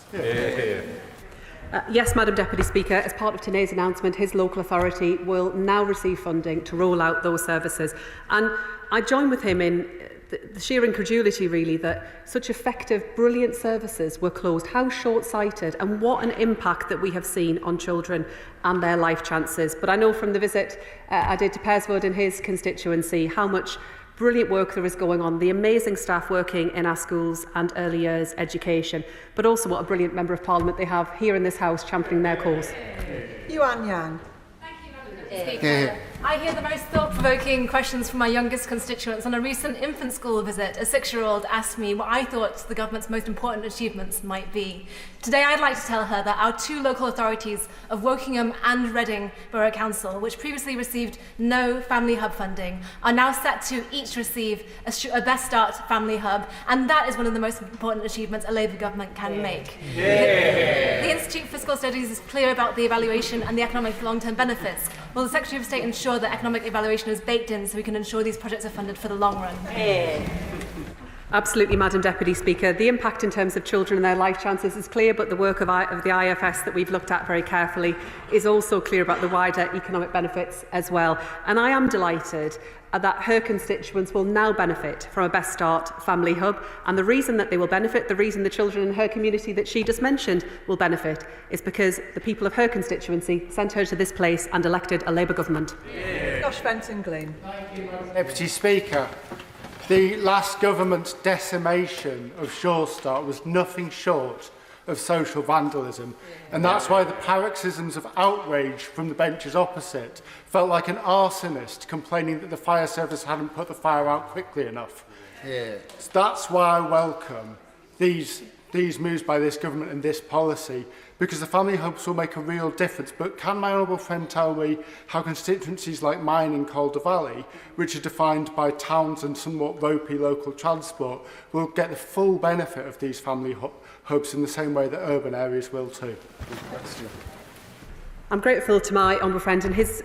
Yes, Madam Deputy Speaker, as part of today's announcement, his local authority will now receive funding to roll out those services. And I join with him in the sheer incredulity, really, that such effective, brilliant services were closed. How short-sighted, and what an impact that we have seen on children and their life chances. But I know from the visit I did to Pearswood in his constituency how much brilliant work there is going on, the amazing staff working in our schools and early years education, but also what a brilliant Member of Parliament they have here in this House championing their cause. Yuan Yang. Speaker. I hear the most thought-provoking questions from my youngest constituents. On a recent infant school visit, a 6-year-old asked me what I thought the government's most important achievements might be. Today I'd like to tell her that our 2 local authorities of Wokingham and Reading Borough Council, which previously received no family hub funding, are now set to each receive a Best Start family hub, and that is one of the most important achievements a Labour government can make. The Institute for School Studies is clear about the evaluation and the economic long-term benefits. Will the Secretary of State ensure that economic evaluation is baked in so we can ensure these projects are funded for the long run? Absolutely, Madam Deputy Speaker. The impact in terms of children and their life chances is clear, but the work of the IFS that we've looked at very carefully is also clear about the wider economic benefits as well. And I am delighted that her constituents will now benefit from a Best Start family hub. And the reason that they will benefit, the reason the children in her community that she just mentioned will benefit, is because the people of her constituency sent her to this place and elected a Labour government. Josh Benton-Glynn. Deputy Speaker, the last government's decimation of Sure Start was nothing short of social vandalism, and that's why the paroxysms of outrage from the benches opposite felt like an arsonist complaining that the fire service hadn't put the fire out quickly enough. So that's why I welcome these moves by this government and this policy, because the family hubs will make a real difference. But can my honourable friend tell me how constituencies like mine in Calder Valley, which are defined by towns and somewhat ropey local transport, will get the full benefit of these family hubs in the same way that urban areas will too? I'm grateful to my honourable friend, and his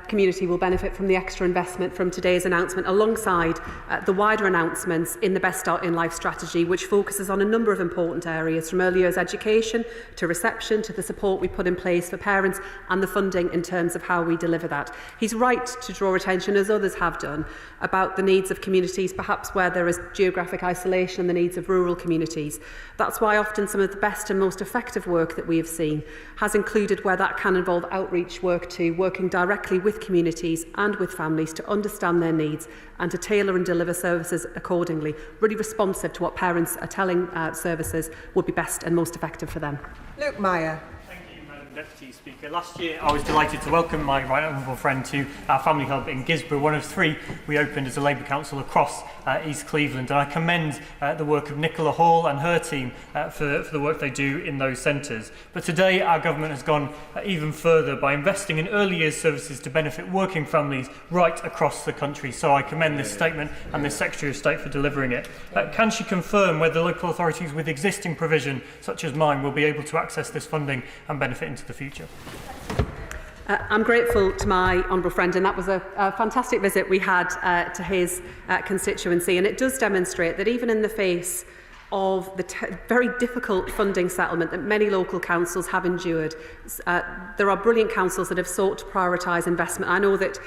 community will benefit from the extra investment from today's announcement, alongside the wider announcements in the Best Start in Life strategy, which focuses on a number of important areas, from early years education to reception to the support we put in place for parents and the funding in terms of how we deliver that. He's right to draw attention, as others have done, about the needs of communities perhaps where there is geographic isolation and the needs of rural communities. That's why often some of the best and most effective work that we have seen has included where that can involve outreach work to working directly with communities and with families to understand their needs and to tailor and deliver services accordingly, really responsive to what parents are telling services would be best and most effective for them. Luke Meyer. Deputy Speaker. Last year I was delighted to welcome my right honourable friend to our family hub in Gisborough, one of 3 we opened as a Labour Council across East Cleveland, and I commend the work of Nicola Hall and her team for the work they do in those centres. But today our government has gone even further by investing in early years services to benefit working families right across the country, so I commend this statement and the Secretary of State for delivering it. Can she confirm whether local authorities with existing provision such as mine will be able to access this funding and benefit into the future? I'm grateful to my honourable friend, and that was a fantastic visit we had to his constituency, and it does demonstrate that even in the face of the very difficult funding settlement that many local councils have endured, there are brilliant councils that have sought to prioritise investment. I know that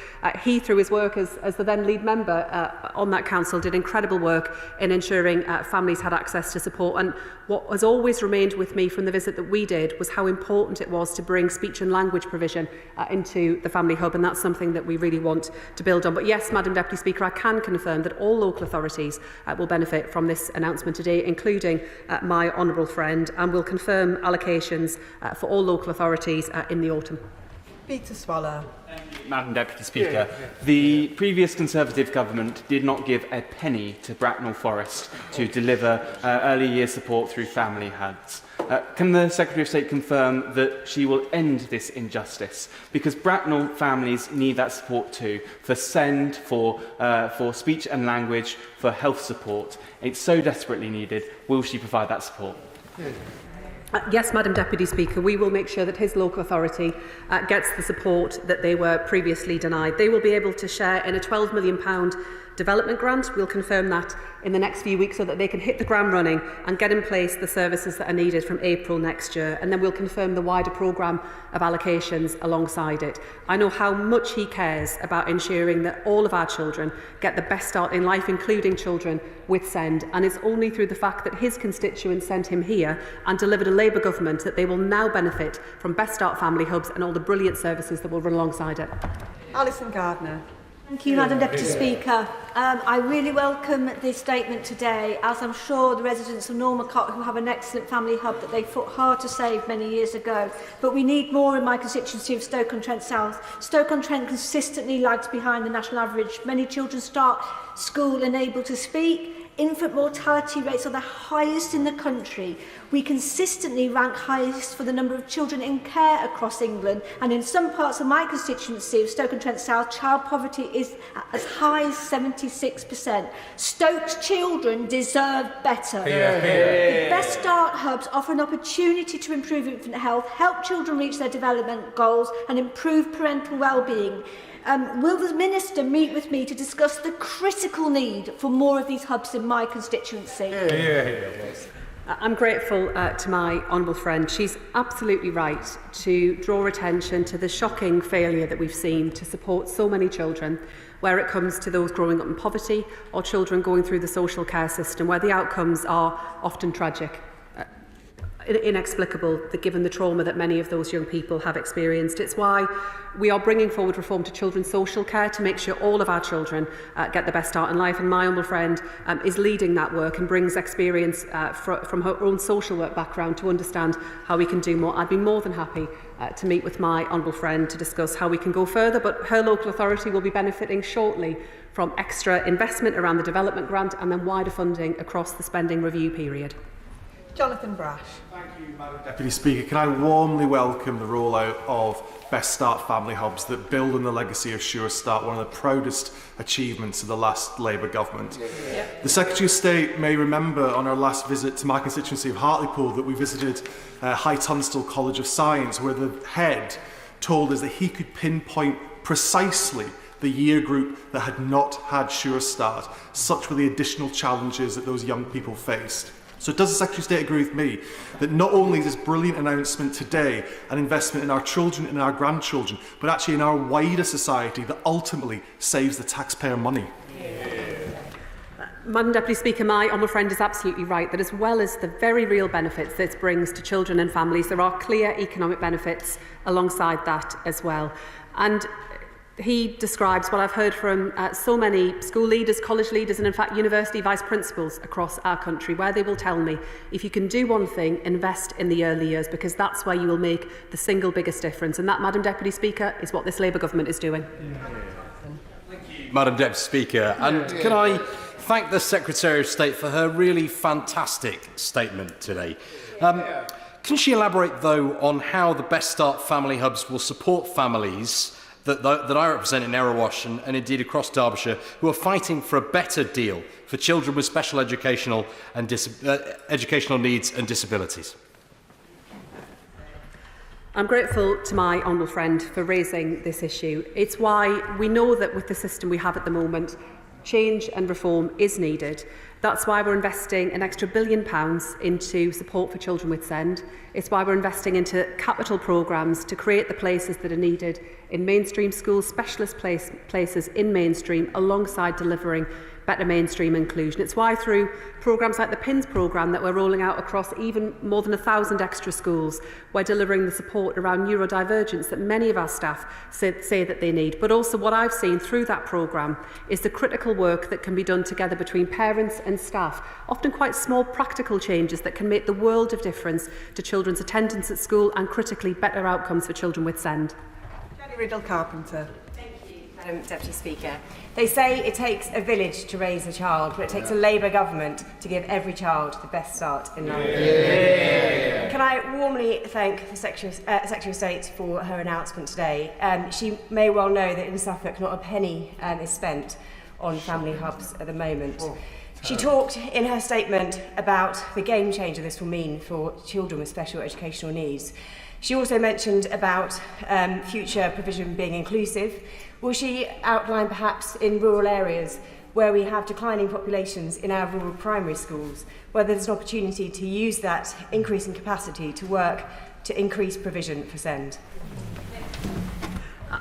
he, through his work as the then lead member on that council, did incredible work in ensuring families had access to support. And what has always remained with me from the visit that we did was how important it was to bring speech and language provision into the family hub, and that's something that we really want to build on. But yes, Madam Deputy Speaker, I can confirm that all local authorities will benefit from this announcement today, including my honourable friend, and will confirm allocations for all local authorities in the autumn. Peter Swallow. Madam Deputy Speaker, the previous Conservative government did not give a penny to Bracknell Forest to deliver early years support through family hubs. Can the Secretary of State confirm that she will end this injustice? Because Bracknell families need that support too, for SEND, for speech and language, for health support. It's so desperately needed. Will she provide that support? Yes, Madam Deputy Speaker, we will make sure that his local authority gets the support that they were previously denied. They will be able to share in a £12 million development grant. We'll confirm that in the next few weeks so that they can hit the ground running and get in place the services that are needed from April next year. And then we'll confirm the wider programme of allocations alongside it. I know how much he cares about ensuring that all of our children get the best start in life, including children with SEND. And it's only through the fact that his constituents sent him here and delivered a Labour government that they will now benefit from Best Start family hubs and all the brilliant services that will run alongside it. Alison Gardner. Thank you, Madam Deputy Speaker. I really welcome this statement today, as I'm sure the residents of Normancote, who have an excellent family hub that they fought hard to save many years ago. But we need more in my constituency of Stoke-on-Trent South. Stoke-on-Trent consistently lags behind the national average. Many children start school unable to speak. Infant mortality rates are the highest in the country. We consistently rank highest for the number of children in care across England, and in some parts of my constituency of Stoke-on-Trent South, child poverty is as high as 76%. Stoke's children deserve better. The Best Start hubs offer an opportunity to improve infant health, help children reach their development goals, and improve parental well-being. Will the Minister meet with me to discuss the critical need for more of these hubs in my constituency? I'm grateful to my honourable friend. She's absolutely right to draw attention to the shocking failure that we've seen to support so many children, where it comes to those growing up in poverty or children going through the social care system, where the outcomes are often tragic. Inexplicable, given the trauma that many of those young people have experienced. It's why we are bringing forward reform to children's social care to make sure all of our children get the best start in life. And my honourable friend is leading that work and brings experience from her own social work background to understand how we can do more. I'd be more than happy to meet with my honourable friend to discuss how we can go further, but her local authority will be benefiting shortly from extra investment around the development grant and then wider funding across the spending review period. Jonathan Brash. Thank you, Madam Deputy Speaker. Can I warmly welcome the rollout of Best Start family hubs that build on the legacy of Sure Start, one of the proudest achievements of the last Labour government. The Secretary of State may remember on our last visit to my constituency of Hartlepool that we visited High Tunstall College of Science, where the head told us that he could pinpoint precisely the year group that had not had Sure Start. Such were the additional challenges that those young people faced. So does the Secretary of State agree with me that not only is this brilliant announcement today an investment in our children and our grandchildren, but actually in our wider society that ultimately saves the taxpayer money? Madam Deputy Speaker, my honourable friend is absolutely right that as well as the very real benefits this brings to children and families, there are clear economic benefits alongside that as well. And he describes what I've heard from so many school leaders, college leaders and in fact university vice principals across our country, where they will tell me, if you can do one thing, invest in the early years, because that's where you will make the single biggest difference. And that, Madam Deputy Speaker, is what this Labour government is doing. Madam Deputy Speaker, and can I thank the Secretary of State for her really fantastic statement today. Can she elaborate, though, on how the Best Start family hubs will support families that I represent in Erewash and indeed across Derbyshire, who are fighting for a better deal for children with special educational needs and disabilities? I'm grateful to my honourable friend for raising this issue. It's why we know that with the system we have at the moment, change and reform is needed. That's why we're investing an extra £1 billion into support for children with SEND. It's why we're investing into capital programmes to create the places that are needed in mainstream schools, specialist places in mainstream, alongside delivering better mainstream inclusion. It's why through programmes like the PINS programme that we're rolling out across even more than 1,000 extra schools, we're delivering the support around neurodivergence that many of our staff say that they need. But also what I've seen through that programme is the critical work that can be done together between parents and staff, often quite small practical changes that can make the world of difference to children's attendance at school and critically better outcomes for children with SEND. Jenny Riddle-Carpenter. Madam Deputy Speaker. They say it takes a village to raise a child, but it takes a Labour government to give every child the best start in life. Can I warmly thank the Secretary of State for her announcement today. She may well know that in Suffolk not a penny is spent on family hubs at the moment. She talked in her statement about the game changer this will mean for children with special educational needs. She also mentioned about future provision being inclusive. Will she outline perhaps in rural areas where we have declining populations in our rural primary schools, where there's an opportunity to use that increase in capacity to work to increase provision for SEND?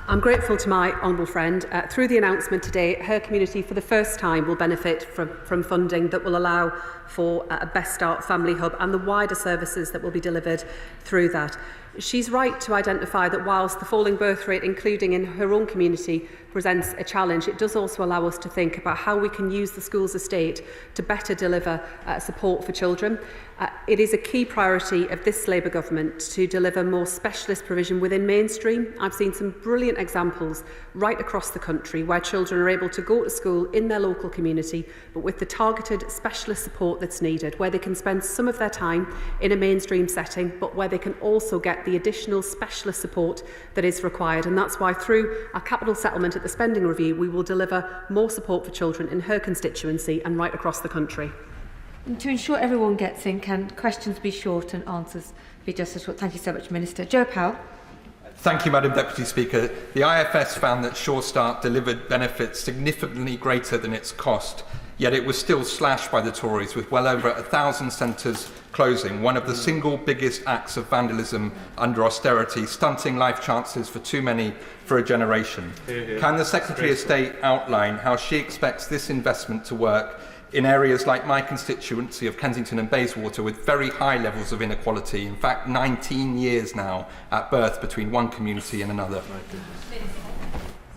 I'm grateful to my honourable friend. Through the announcement today, her community for the first time will benefit from funding that will allow for a Best Start family hub and the wider services that will be delivered through that. She's right to identify that whilst the falling birth rate, including in her own community, presents a challenge, it does also allow us to think about how we can use the schools estate to better deliver support for children. It is a key priority of this Labour government to deliver more specialist provision within mainstream. I've seen some brilliant examples right across the country where children are able to go to school in their local community, but with the targeted specialist support that's needed, where they can spend some of their time in a mainstream setting, but where they can also get the additional specialist support that is required. And that's why through our capital settlement at the spending review, we will deliver more support for children in her constituency and right across the country. And to ensure everyone gets in, can questions be short and answers be just as short? Thank you so much, Minister. Joe Powell. Thank you, Madam Deputy Speaker. The IFS found that Sure Start delivered benefits significantly greater than its cost, yet it was still slashed by the Tories, with well over 1,000 centres closing, one of the single biggest acts of vandalism under austerity, stunting life chances for too many for a generation. Can the Secretary of State outline how she expects this investment to work in areas like my constituency of Kensington and Bayswater, with very high levels of inequality, in fact 19 years now at birth between one community and another?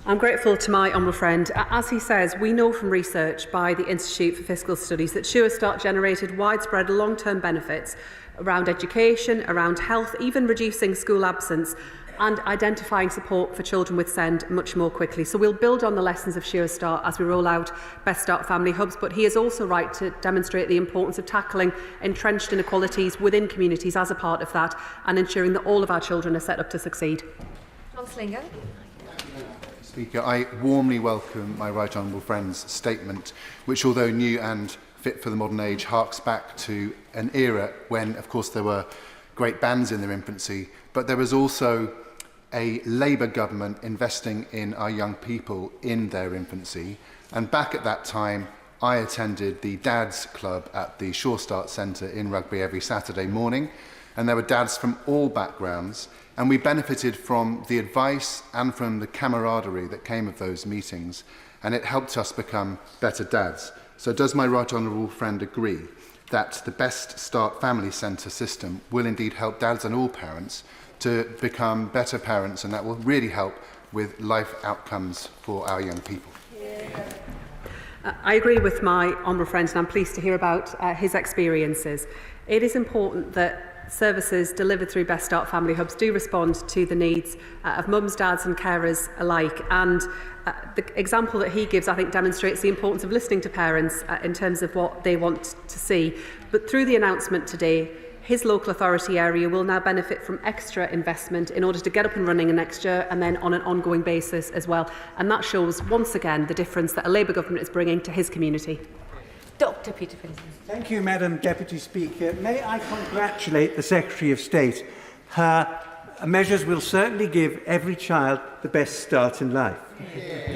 I'm grateful to my honourable friend. As he says, we know from research by the Institute for Fiscal Studies that Sure Start generated widespread long-term benefits around education, around health, even reducing school absence and identifying support for children with SEND much more quickly. So we'll build on the lessons of Sure Start as we roll out Best Start Family Hubs, but he is also right to demonstrate the importance of tackling entrenched inequalities within communities as a part of that and ensuring that all of our children are set up to succeed. John Slinger. Speaker, I warmly welcome my right honourable friend's statement, which, although new and fit for the modern age, harks back to an era when, of course, there were great bands in their infancy, but there was also a Labour government investing in our young people in their infancy. And back at that time, I attended the Dads Club at the Sure Start Centre in Rugby every Saturday morning, and there were dads from all backgrounds, and we benefited from the advice and from the camaraderie that came of those meetings, and it helped us become better dads. So does my right honourable friend agree that the Best Start Family Centre system will indeed help dads and all parents to become better parents, and that will really help with life outcomes for our young people? I agree with my honourable friend, and I'm pleased to hear about his experiences. It is important that services delivered through Best Start Family Hubs do respond to the needs of mums, dads and carers alike. And the example that he gives, I think, demonstrates the importance of listening to parents in terms of what they want to see. But through the announcement today, his local authority area will now benefit from extra investment in order to get up and running next year and then on an ongoing basis as well. And that shows once again the difference that a Labour government is bringing to his community. Dr. Peter Phillipson. Thank you, Madam Deputy Speaker. May I congratulate the Secretary of State. Her measures will certainly give every child the best start in life.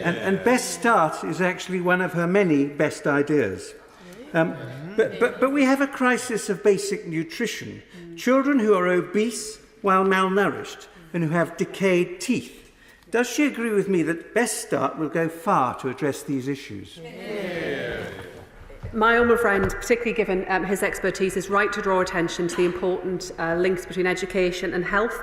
And Best Start is actually one of her many best ideas. But we have a crisis of basic nutrition. Children who are obese while malnourished and who have decayed teeth. Does she agree with me that Best Start will go far to address these issues? My honourable friend, particularly given his expertise, is right to draw attention to the important links between education and health.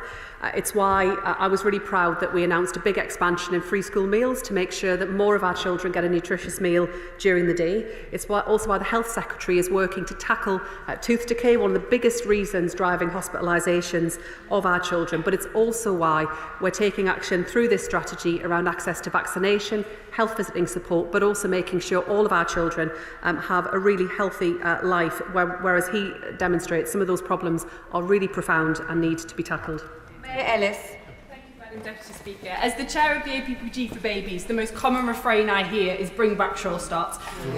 It's why I was really proud that we announced a big expansion in free school meals to make sure that more of our children get a nutritious meal during the day. It's also why the Health Secretary is working to tackle tooth decay, one of the biggest reasons driving hospitalisations of our children. But it's also why we're taking action through this strategy around access to vaccination, health visiting support, but also making sure all of our children have a really healthy life, whereas he demonstrates some of those problems are really profound and need to be tackled. Mayor Ellis. Thank you, Madam Deputy Speaker. As the chair of the APPG for Babies, the most common refrain I hear is bring back Sure Starts.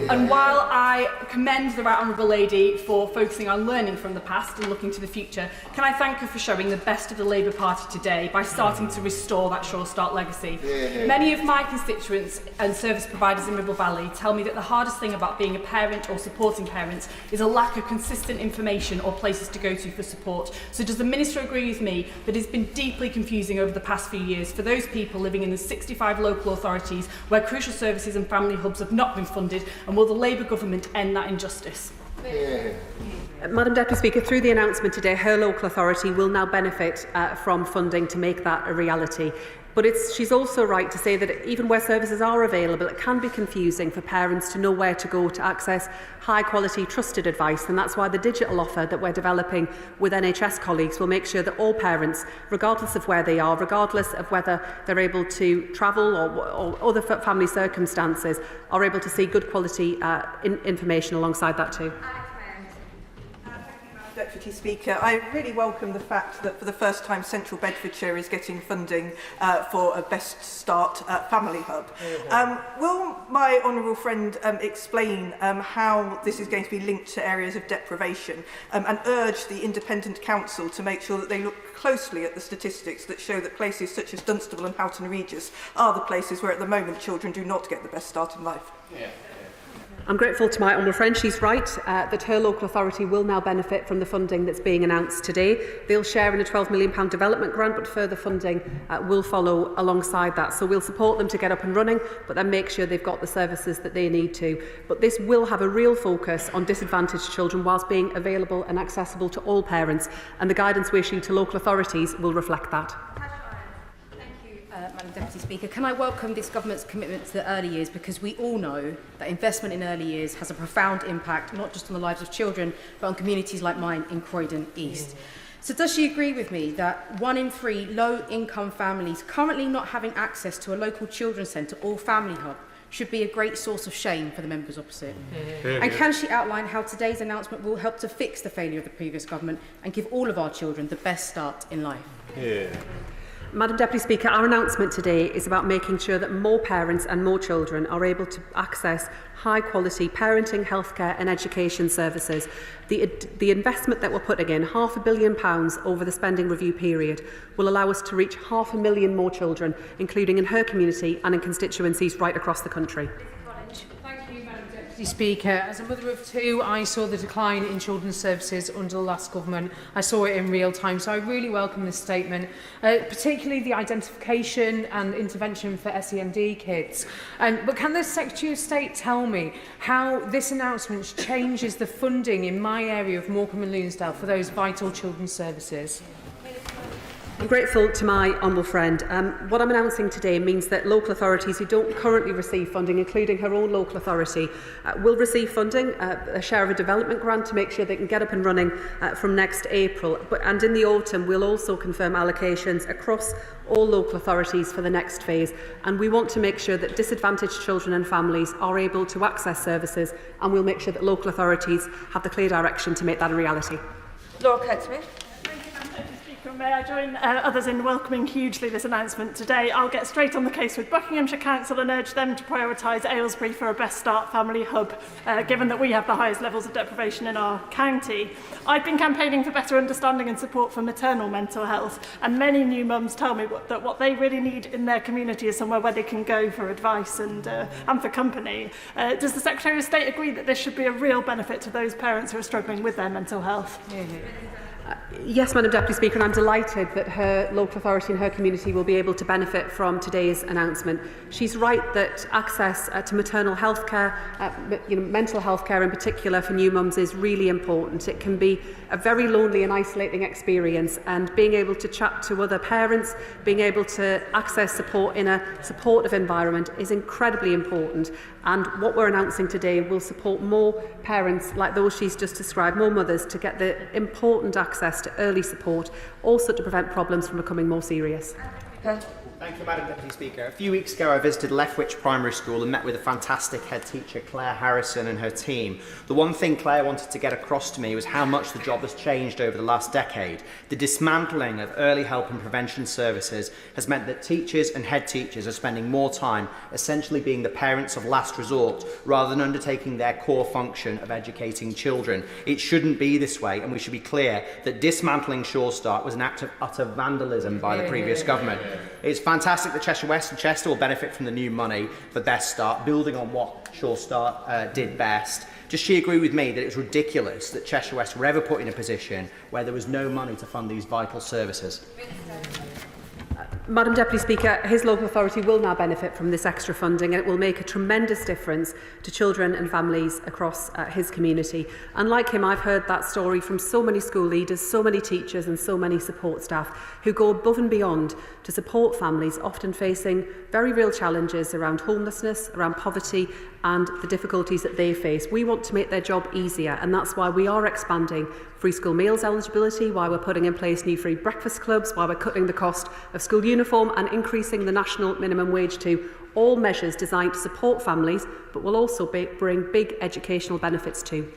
And while I commend the Right Honourable Lady for focusing on learning from the past and looking to the future, can I thank her for showing the best of the Labour Party today by starting to restore that Sure Start legacy. Many of my constituents and service providers in Ribble Valley tell me that the hardest thing about being a parent or supporting parents is a lack of consistent information or places to go to for support. So does the Minister agree with me that it's been deeply confusing over the past few years for those people living in the 65 local authorities where crucial services and family hubs have not been funded, and will the Labour government end that injustice? Madam Deputy Speaker, through the announcement today, her local authority will now benefit from funding to make that a reality. But she's also right to say that even where services are available, it can be confusing for parents to know where to go to access high-quality, trusted advice. And that's why the digital offer that we're developing with NHS colleagues will make sure that all parents, regardless of where they are, regardless of whether they're able to travel or other family circumstances, are able to see good quality information alongside that too. Deputy Speaker, I really welcome the fact that for the first time Central Bedfordshire is getting funding for a Best Start Family Hub. Will my honourable friend explain how this is going to be linked to areas of deprivation and urge the Independent Council to make sure that they look closely at the statistics that show that places such as Dunstable and Houghton Regis are the places where at the moment children do not get the best start in life? I'm grateful to my honourable friend. She's right that her local authority will now benefit from the funding that's being announced today. They'll share in a £12 million development grant, but further funding will follow alongside that. So we'll support them to get up and running, but then make sure they've got the services that they need to. But this will have a real focus on disadvantaged children whilst being available and accessible to all parents, and the guidance we issue to local authorities will reflect that. Madam Deputy Speaker, can I welcome this government's commitment to the early years, because we all know that investment in early years has a profound impact not just on the lives of children but on communities like mine in Croydon East. So does she agree with me that 1 in 3 low-income families currently not having access to a local children's centre or family hub should be a great source of shame for the members opposite? And can she outline how today's announcement will help to fix the failure of the previous government and give all of our children the best start in life? Madam Deputy Speaker, our announcement today is about making sure that more parents and more children are able to access high-quality parenting, healthcare and education services. The investment that we're putting in, £500 million over the spending review period, will allow us to reach 500,000 more children, including in her community and in constituencies right across the country. Speaker, as a mother of 2, I saw the decline in children's services under the last government. I saw it in real time, so I really welcome this statement, particularly the identification and intervention for SEND kids. But can the Secretary of State tell me how this announcement changes the funding in my area of Morecambe and Lunesdale for those vital children's services? I'm grateful to my honourable friend. What I'm announcing today means that local authorities who don't currently receive funding, including her own local authority, will receive funding, a share of a development grant to make sure they can get up and running from next April. And in the autumn, we'll also confirm allocations across all local authorities for the next phase. And we want to make sure that disadvantaged children and families are able to access services, and we'll make sure that local authorities have the clear direction to make that a reality. Laura Kurtzsmith. May I join others in welcoming hugely this announcement today. I'll get straight on the case with Buckinghamshire Council and urge them to prioritise Aylesbury for a Best Start Family Hub, given that we have the highest levels of deprivation in our county. I've been campaigning for better understanding and support for maternal mental health, and many new mums tell me that what they really need in their community is somewhere where they can go for advice and for company. Does the Secretary of State agree that this should be a real benefit to those parents who are struggling with their mental health? Yes, Madam Deputy Speaker, and I'm delighted that her local authority and her community will be able to benefit from today's announcement. She's right that access to maternal health care, mental health care in particular for new mums is really important. It can be a very lonely and isolating experience, and being able to chat to other parents, being able to access support in a supportive environment is incredibly important. And what we're announcing today will support more parents like those she's just described, more mothers, to get the important access to early support, also to prevent problems from becoming more serious. Thank you, Madam Deputy Speaker. A few weeks ago, I visited Lethwich Primary School and met with a fantastic head teacher, Claire Harrison, and her team. The one thing Claire wanted to get across to me was how much the job has changed over the last decade. The dismantling of early help and prevention services has meant that teachers and head teachers are spending more time essentially being the parents of last resort rather than undertaking their core function of educating children. It shouldn't be this way, and we should be clear that dismantling Sure Start was an act of utter vandalism by the previous government. It's fantastic that Cheshire West and Chester will benefit from the new money for Best Start, building on what Sure Start did best. Does she agree with me that it's ridiculous that Cheshire West were ever put in a position where there was no money to fund these vital services? Madam Deputy Speaker, his local authority will now benefit from this extra funding, and it will make a tremendous difference to children and families across his community. And like him, I've heard that story from so many school leaders, so many teachers and so many support staff who go above and beyond to support families often facing very real challenges around homelessness, around poverty and the difficulties that they face. We want to make their job easier, and that's why we are expanding free school meals eligibility, why we're putting in place new free breakfast clubs, why we're cutting the cost of school uniform and increasing the national minimum wage too. All measures designed to support families, but will also bring big educational benefits too.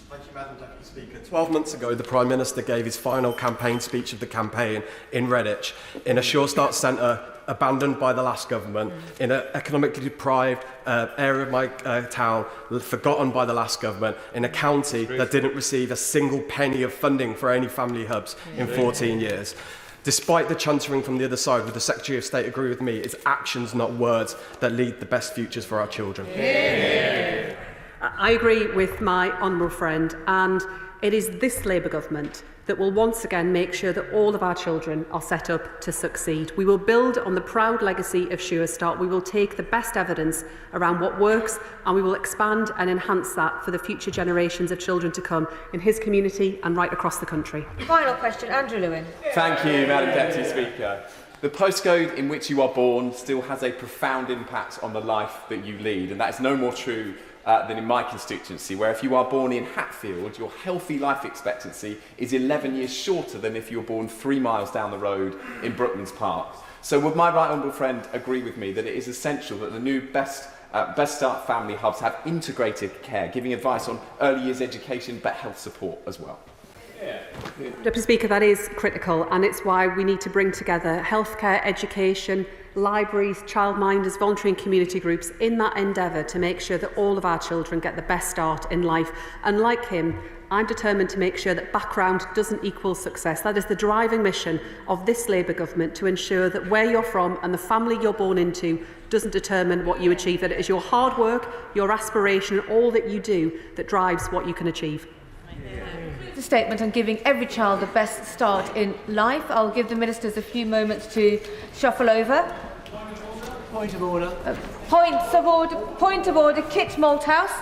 Thank you, Madam Deputy Speaker. 12 months ago, the Prime Minister gave his final campaign speech of the campaign in Redditch, in a Sure Start centre abandoned by the last government, in an economically deprived area of my town, forgotten by the last government, in a county that didn't receive a single penny of funding for any family hubs in 14 years. Despite the chuntering from the other side, would the Secretary of State agree with me? It's actions, not words, that lead the best futures for our children. Yeah. I agree with my honourable friend, and it is this Labour government that will once again make sure that all of our children are set up to succeed. We will build on the proud legacy of Sure Start. We will take the best evidence around what works, and we will expand and enhance that for the future generations of children to come in his community and right across the country. Final question, Andrew Lewin. Thank you, Madam Deputy Speaker. The postcode in which you are born still has a profound impact on the life that you lead, and that is no more true than in my constituency, where if you are born in Hatfield, your healthy life expectancy is 11 years shorter than if you were born 3 miles down the road in Brookmans Park. So would my right honourable friend agree with me that it is essential that the new Best Start family hubs have integrated care, giving advice on early years education but health support as well? Deputy Speaker, that is critical, and it's why we need to bring together healthcare, education, libraries, childminders, voluntary and community groups in that endeavour to make sure that all of our children get the best start in life. And like him, I'm determined to make sure that background doesn't equal success. That is the driving mission of this Labour government, to ensure that where you're from and the family you're born into doesn't determine what you achieve, that it is your hard work, your aspiration, and all that you do that drives what you can achieve. The statement on giving every child the best start in life. I'll give the ministers a few moments to shuffle over. Point of order. Point of order. Kit Malthouse.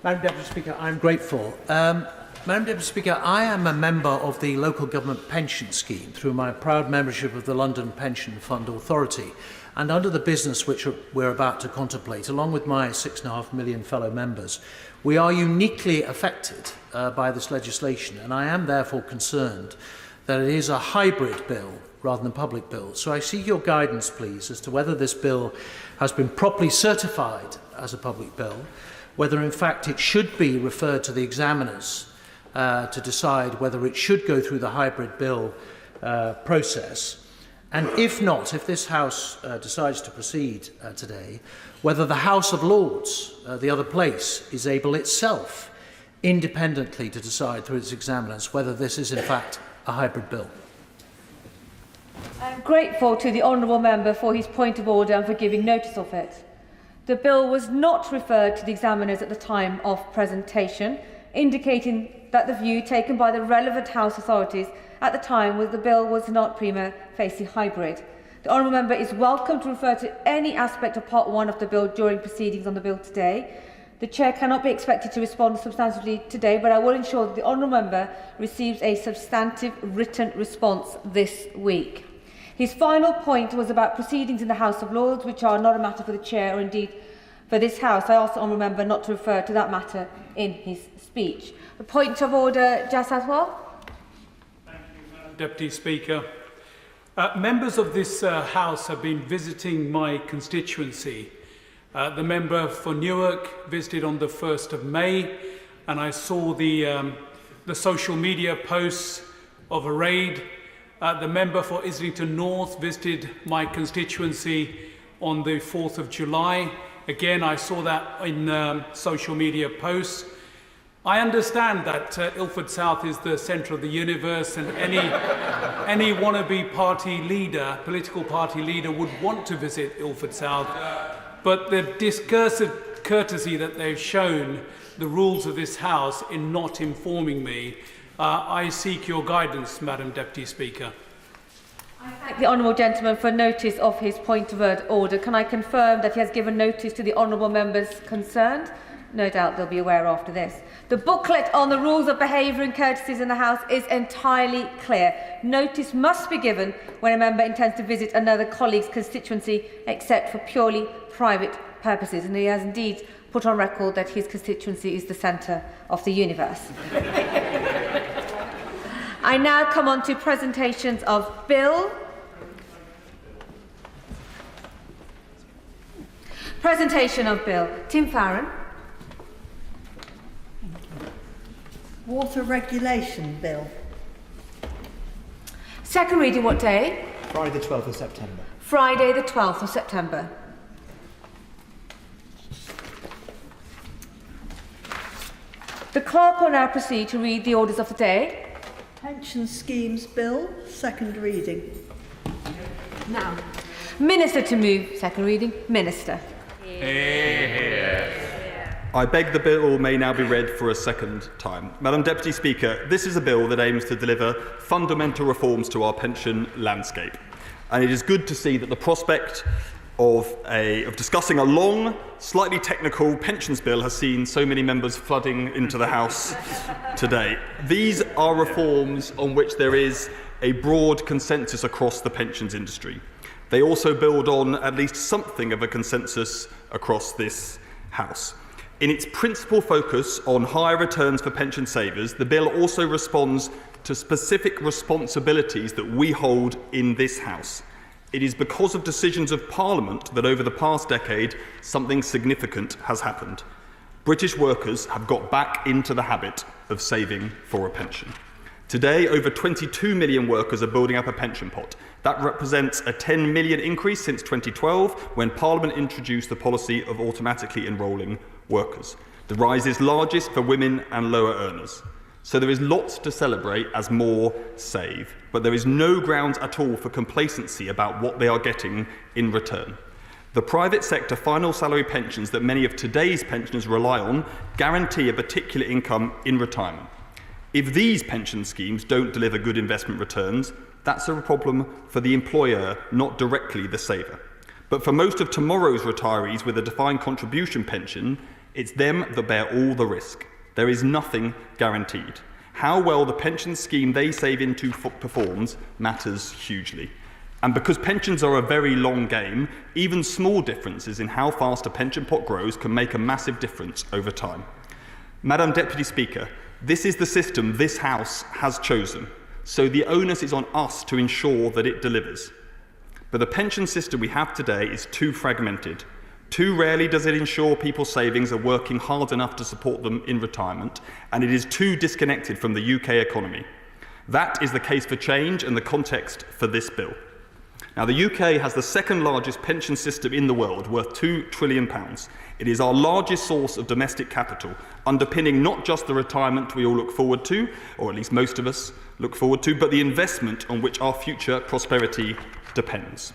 Madam Deputy Speaker, I'm grateful. Madam Deputy Speaker, I am a member of the Local Government Pension Scheme through my proud membership of the London Pension Fund Authority. And under the business which we're about to contemplate, along with my 6.5 million fellow members, we are uniquely affected by this legislation, and I am therefore concerned that it is a hybrid bill rather than a public bill. So I seek your guidance, please, as to whether this bill has been properly certified as a public bill, whether in fact it should be referred to the examiners to decide whether it should go through the hybrid bill process, and if not, if this House decides to proceed today, whether the House of Lords, the other place, is able itself independently to decide through its examiners whether this is in fact a hybrid bill. I'm grateful to the honourable member for his point of order and for giving notice of it. The bill was not referred to the examiners at the time of presentation, indicating that the view taken by the relevant House authorities at the time was the bill was not prima facie hybrid. The honourable member is welcome to refer to any aspect of Part 1 of the bill during proceedings on the bill today. The Chair cannot be expected to respond substantively today, but I will ensure that the honourable member receives a substantive written response this week. His final point was about proceedings in the House of Lords, which are not a matter for the Chair or indeed for this House. I ask the honourable member not to refer to that matter in his speech. A point of order, Jas Aswal. Thank you, Madam Deputy Speaker. Members of this House have been visiting my constituency. The member for Newark visited on the 1st of May, and I saw the social media posts of a raid. The member for Islington North visited my constituency on the 4th of July. Again, I saw that in social media posts. I understand that Ilford South is the centre of the universe, and any wannabe party leader, political party leader, would want to visit Ilford South. But the discursive courtesy that they've shown the rules of this House in not informing me, I seek your guidance, Madam Deputy Speaker. Thank the honourable gentleman for notice of his point of order. Can I confirm that he has given notice to the honourable members concerned? No doubt they'll be aware after this. The booklet on the rules of behaviour and courtesies in the House is entirely clear. Notice must be given when a member intends to visit another colleague's constituency, except for purely private purposes. And he has indeed put on record that his constituency is the centre of the universe. I now come on to presentations of bill. Presentation of bill. Tim Farron. Water Regulation Bill. Second reading what day? Friday the 12th of September. Friday the 12th of September. The clerk will now proceed to read the orders of the day. Pension Schemes Bill, second reading. Now, Minister to move. Second reading. Minister. I beg the bill may now be read for a second time. Madam Deputy Speaker, this is a bill that aims to deliver fundamental reforms to our pension landscape. And it is good to see that the prospect of discussing a long, slightly technical pensions bill has seen so many members flooding into the House today. These are reforms on which there is a broad consensus across the pensions industry. They also build on at least something of a consensus across this House. In its principal focus on higher returns for pension savers, the bill also responds to specific responsibilities that we hold in this House. It is because of decisions of Parliament that over the past decade, something significant has happened. British workers have got back into the habit of saving for a pension. Today, over 22 million workers are building up a pension pot. That represents a 10 million increase since 2012, when Parliament introduced the policy of automatically enrolling workers. The rise is largest for women and lower earners. So there is lots to celebrate as more save, but there is no grounds at all for complacency about what they are getting in return. The private sector final salary pensions that many of today's pensioners rely on guarantee a particular income in retirement. If these pension schemes don't deliver good investment returns, that's a problem for the employer, not directly the saver. But for most of tomorrow's retirees with a defined contribution pension, it's them that bear all the risk. There is nothing guaranteed. How well the pension scheme they save into performs matters hugely. And because pensions are a very long game, even small differences in how fast a pension pot grows can make a massive difference over time. Madam Deputy Speaker, this is the system this House has chosen, so the onus is on us to ensure that it delivers. But the pension system we have today is too fragmented. Too rarely does it ensure people's savings are working hard enough to support them in retirement, and it is too disconnected from the UK economy. That is the case for change and the context for this bill. Now, the UK has the second largest pension system in the world, worth £2 trillion. It is our largest source of domestic capital, underpinning not just the retirement we all look forward to, or at least most of us look forward to, but the investment on which our future prosperity depends.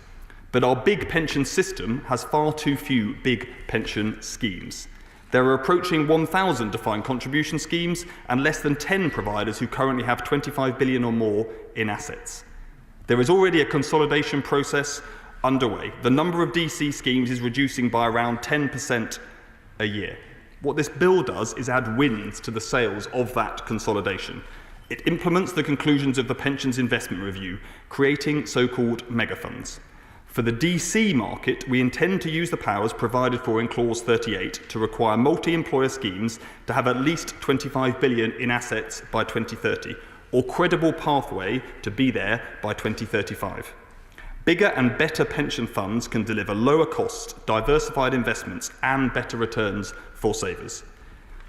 But our big pension system has far too few big pension schemes. There are approaching 1,000 defined contribution schemes and less than 10 providers who currently have 25 billion or more in assets. There is already a consolidation process underway. The number of DC schemes is reducing by around 10% a year. What this bill does is add wins to the sails of that consolidation. It implements the conclusions of the Pensions Investment Review, creating so-called megafunds. For the DC market, we intend to use the powers provided for in Clause 38 to require multi-employer schemes to have at least 25 billion in assets by 2030, or credible pathway to be there by 2035. Bigger and better pension funds can deliver lower cost, diversified investments and better returns for savers.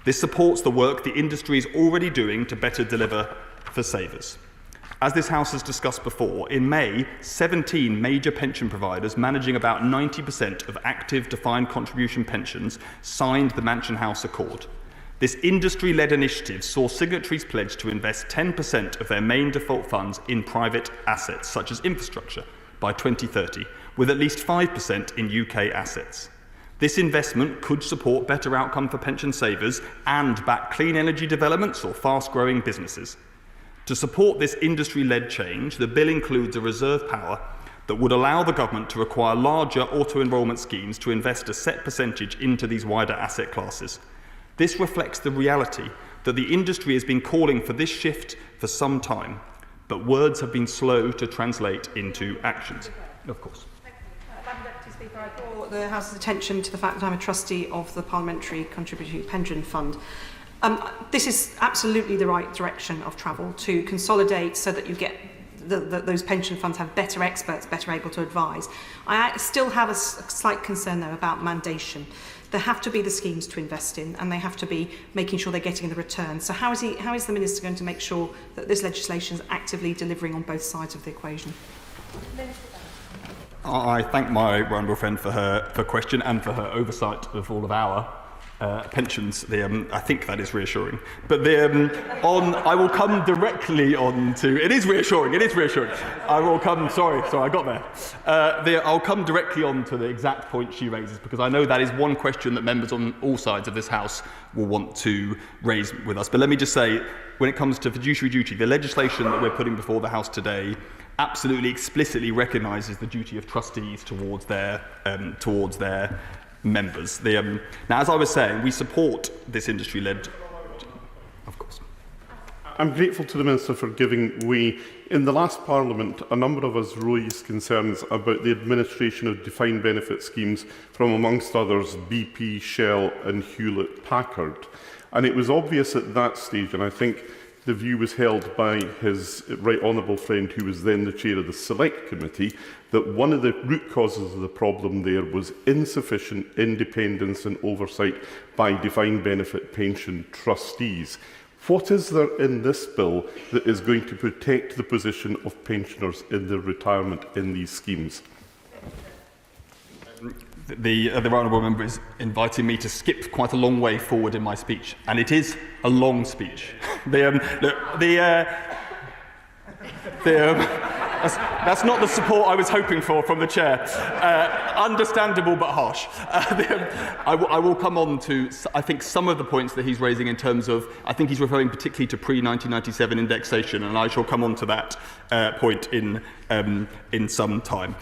This supports the work the industry is already doing to better deliver for savers. As this House has discussed before, in May, 17 major pension providers managing about 90% of active defined contribution pensions signed the Mansion House Accord. This industry-led initiative saw signatories pledge to invest 10% of their main default funds in private assets, such as infrastructure, by 2030, with at least 5% in UK assets. This investment could support better outcome for pension savers and back clean energy developments or fast-growing businesses. To support this industry-led change, the bill includes a reserve power that would allow the government to require larger auto-enrolment schemes to invest a set percentage into these wider asset classes. This reflects the reality that the industry has been calling for this shift for some time, but words have been slow to translate into actions. Of course. Madam Deputy Speaker, I draw the House's attention to the fact that I'm a trustee of the Parliamentary Contributory Pension Fund. This is absolutely the right direction of travel, to consolidate so that you get those pension funds have better experts, better able to advise. I still have a slight concern, though, about mandation. There have to be the schemes to invest in, and they have to be making sure they're getting the returns. So how is the Minister going to make sure that this legislation is actively delivering on both sides of the equation? I thank my honourable friend for her question and for her oversight of all of our pensions. I think that is reassuring. But I will come directly on to. It is reassuring. It is reassuring. I will come. Sorry, I got there. I'll come directly on to the exact point she raises, because I know that is one question that members on all sides of this House will want to raise with us. But let me just say, when it comes to fiduciary duty, the legislation that we're putting before the House today absolutely explicitly recognises the duty of trustees towards their members. Now, as I was saying, we support this industry-led. Of course. I'm grateful to the Minister for giving way. In the last Parliament, a number of us raised concerns about the administration of defined benefit schemes from, amongst others, BP, Shell and Hewlett-Packard. And it was obvious at that stage, and I think the view was held by his right honourable friend, who was then the chair of the Select Committee, that one of the root causes of the problem there was insufficient independence and oversight by defined benefit pension trustees. What is there in this bill that is going to protect the position of pensioners in their retirement in these schemes? The honourable member is inviting me to skip quite a long way forward in my speech, and it is a long speech. That's not the support I was hoping for from the chair. Understandable but harsh. I will come on to, I think, some of the points that he's raising in terms of, I think he's referring particularly to pre-1997 indexation, and I shall come on to that point in some time.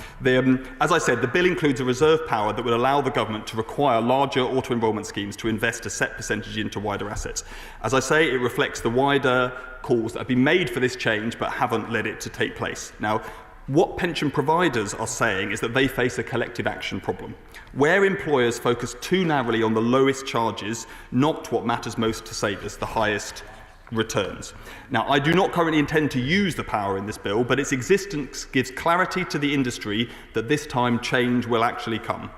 As I said, the bill includes a reserve power that will allow the government to require larger auto-enrolment schemes to invest a set percentage into wider assets. As I say, it reflects the wider calls that have been made for this change but haven't led it to take place. Now, what pension providers are saying is that they face a collective action problem, where employers focus too narrowly on the lowest charges, not what matters most to savers, the highest returns. Now, I do not currently intend to use the power in this bill, but its existence gives clarity to the industry that this time change will actually come.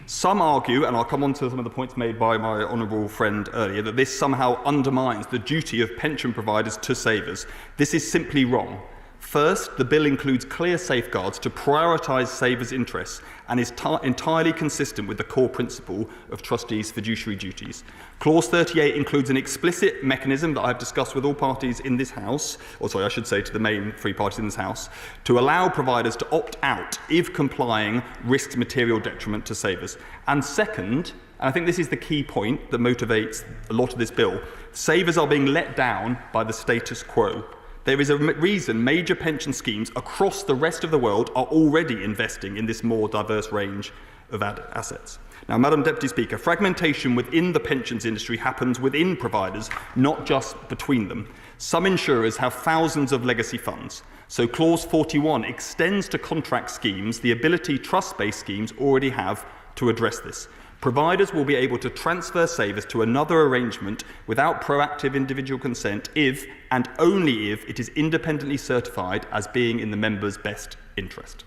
Some argue, and I'll come on to some of the points made by my honourable friend earlier, that this somehow undermines the duty of pension providers to savers. This is simply wrong. First, the bill includes clear safeguards to prioritise savers' interests and is entirely consistent with the core principle of trustees' fiduciary duties. Clause 38 includes an explicit mechanism that I've discussed with all parties in this House, or sorry, I should say to the main three parties in this House, to allow providers to opt out if complying risks material detriment to savers. And second, and I think this is the key point that motivates a lot of this bill, savers are being let down by the status quo. There is a reason major pension schemes across the rest of the world are already investing in this more diverse range of assets. Now, Madam Deputy Speaker, fragmentation within the pensions industry happens within providers, not just between them. Some insurers have thousands of legacy funds, so Clause 41 extends to contract schemes the ability trust-based schemes already have to address this. Providers will be able to transfer savers to another arrangement without proactive individual consent if, and only if, it is independently certified as being in the member's best interest.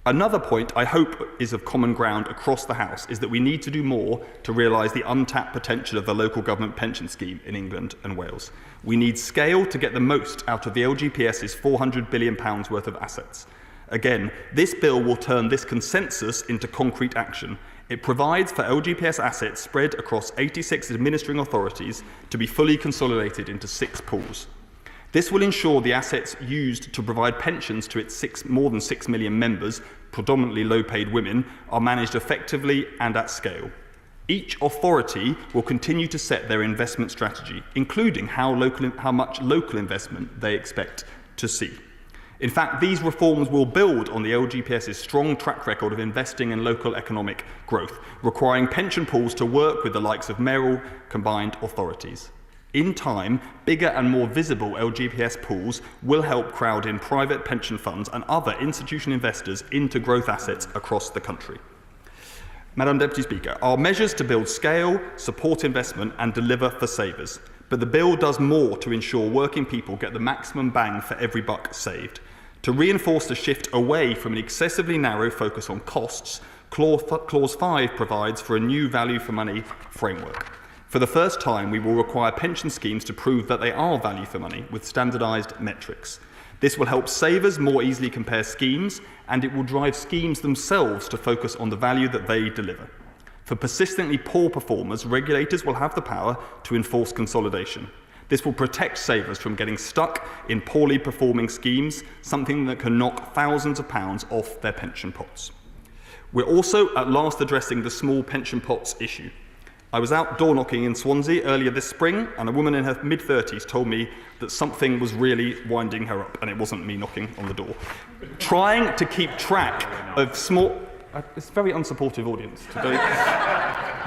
Another point I hope is of common ground across the House is that we need to do more to realise the untapped potential of the local government pension scheme in England and Wales. We need scale to get the most out of the LGPS's £400 billion worth of assets. Again, this bill will turn this consensus into concrete action. It provides for LGPS assets spread across 86 administering authorities to be fully consolidated into 6 pools. This will ensure the assets used to provide pensions to its more than 6 million members, predominantly low-paid women, are managed effectively and at scale. Each authority will continue to set their investment strategy, including how much local investment they expect to see. In fact, these reforms will build on the LGPS's strong track record of investing in local economic growth, requiring pension pools to work with the likes of mayoral combined authorities. In time, bigger and more visible LGPS pools will help crowd in private pension funds and other institutional investors into growth assets across the country. Madam Deputy Speaker, our measures to build scale, support investment and deliver for savers. But the bill does more to ensure working people get the maximum bang for every buck saved. To reinforce the shift away from an excessively narrow focus on costs, Clause 5 provides for a new value for money framework. For the first time, we will require pension schemes to prove that they are value for money with standardised metrics. This will help savers more easily compare schemes, and it will drive schemes themselves to focus on the value that they deliver. For persistently poor performers, regulators will have the power to enforce consolidation. This will protect savers from getting stuck in poorly performing schemes, something that can knock thousands of pounds off their pension pots. We're also at last addressing the small pension pots issue. I was out door knocking in Swansea earlier this spring, and a woman in her mid-30s told me that something was really winding her up, and it wasn't me knocking on the door. Trying to keep track of small... It's a very unsupportive audience today.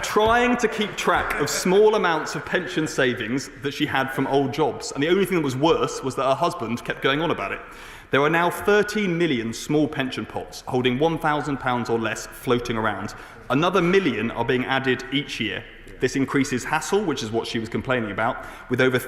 Trying to keep track of small amounts of pension savings that she had from old jobs, and the only thing that was worse was that her husband kept going on about it. There are now 13 million small pension pots holding £1,000 or less floating around. Another million are being added each year. This increases hassle, which is what she was complaining about, with over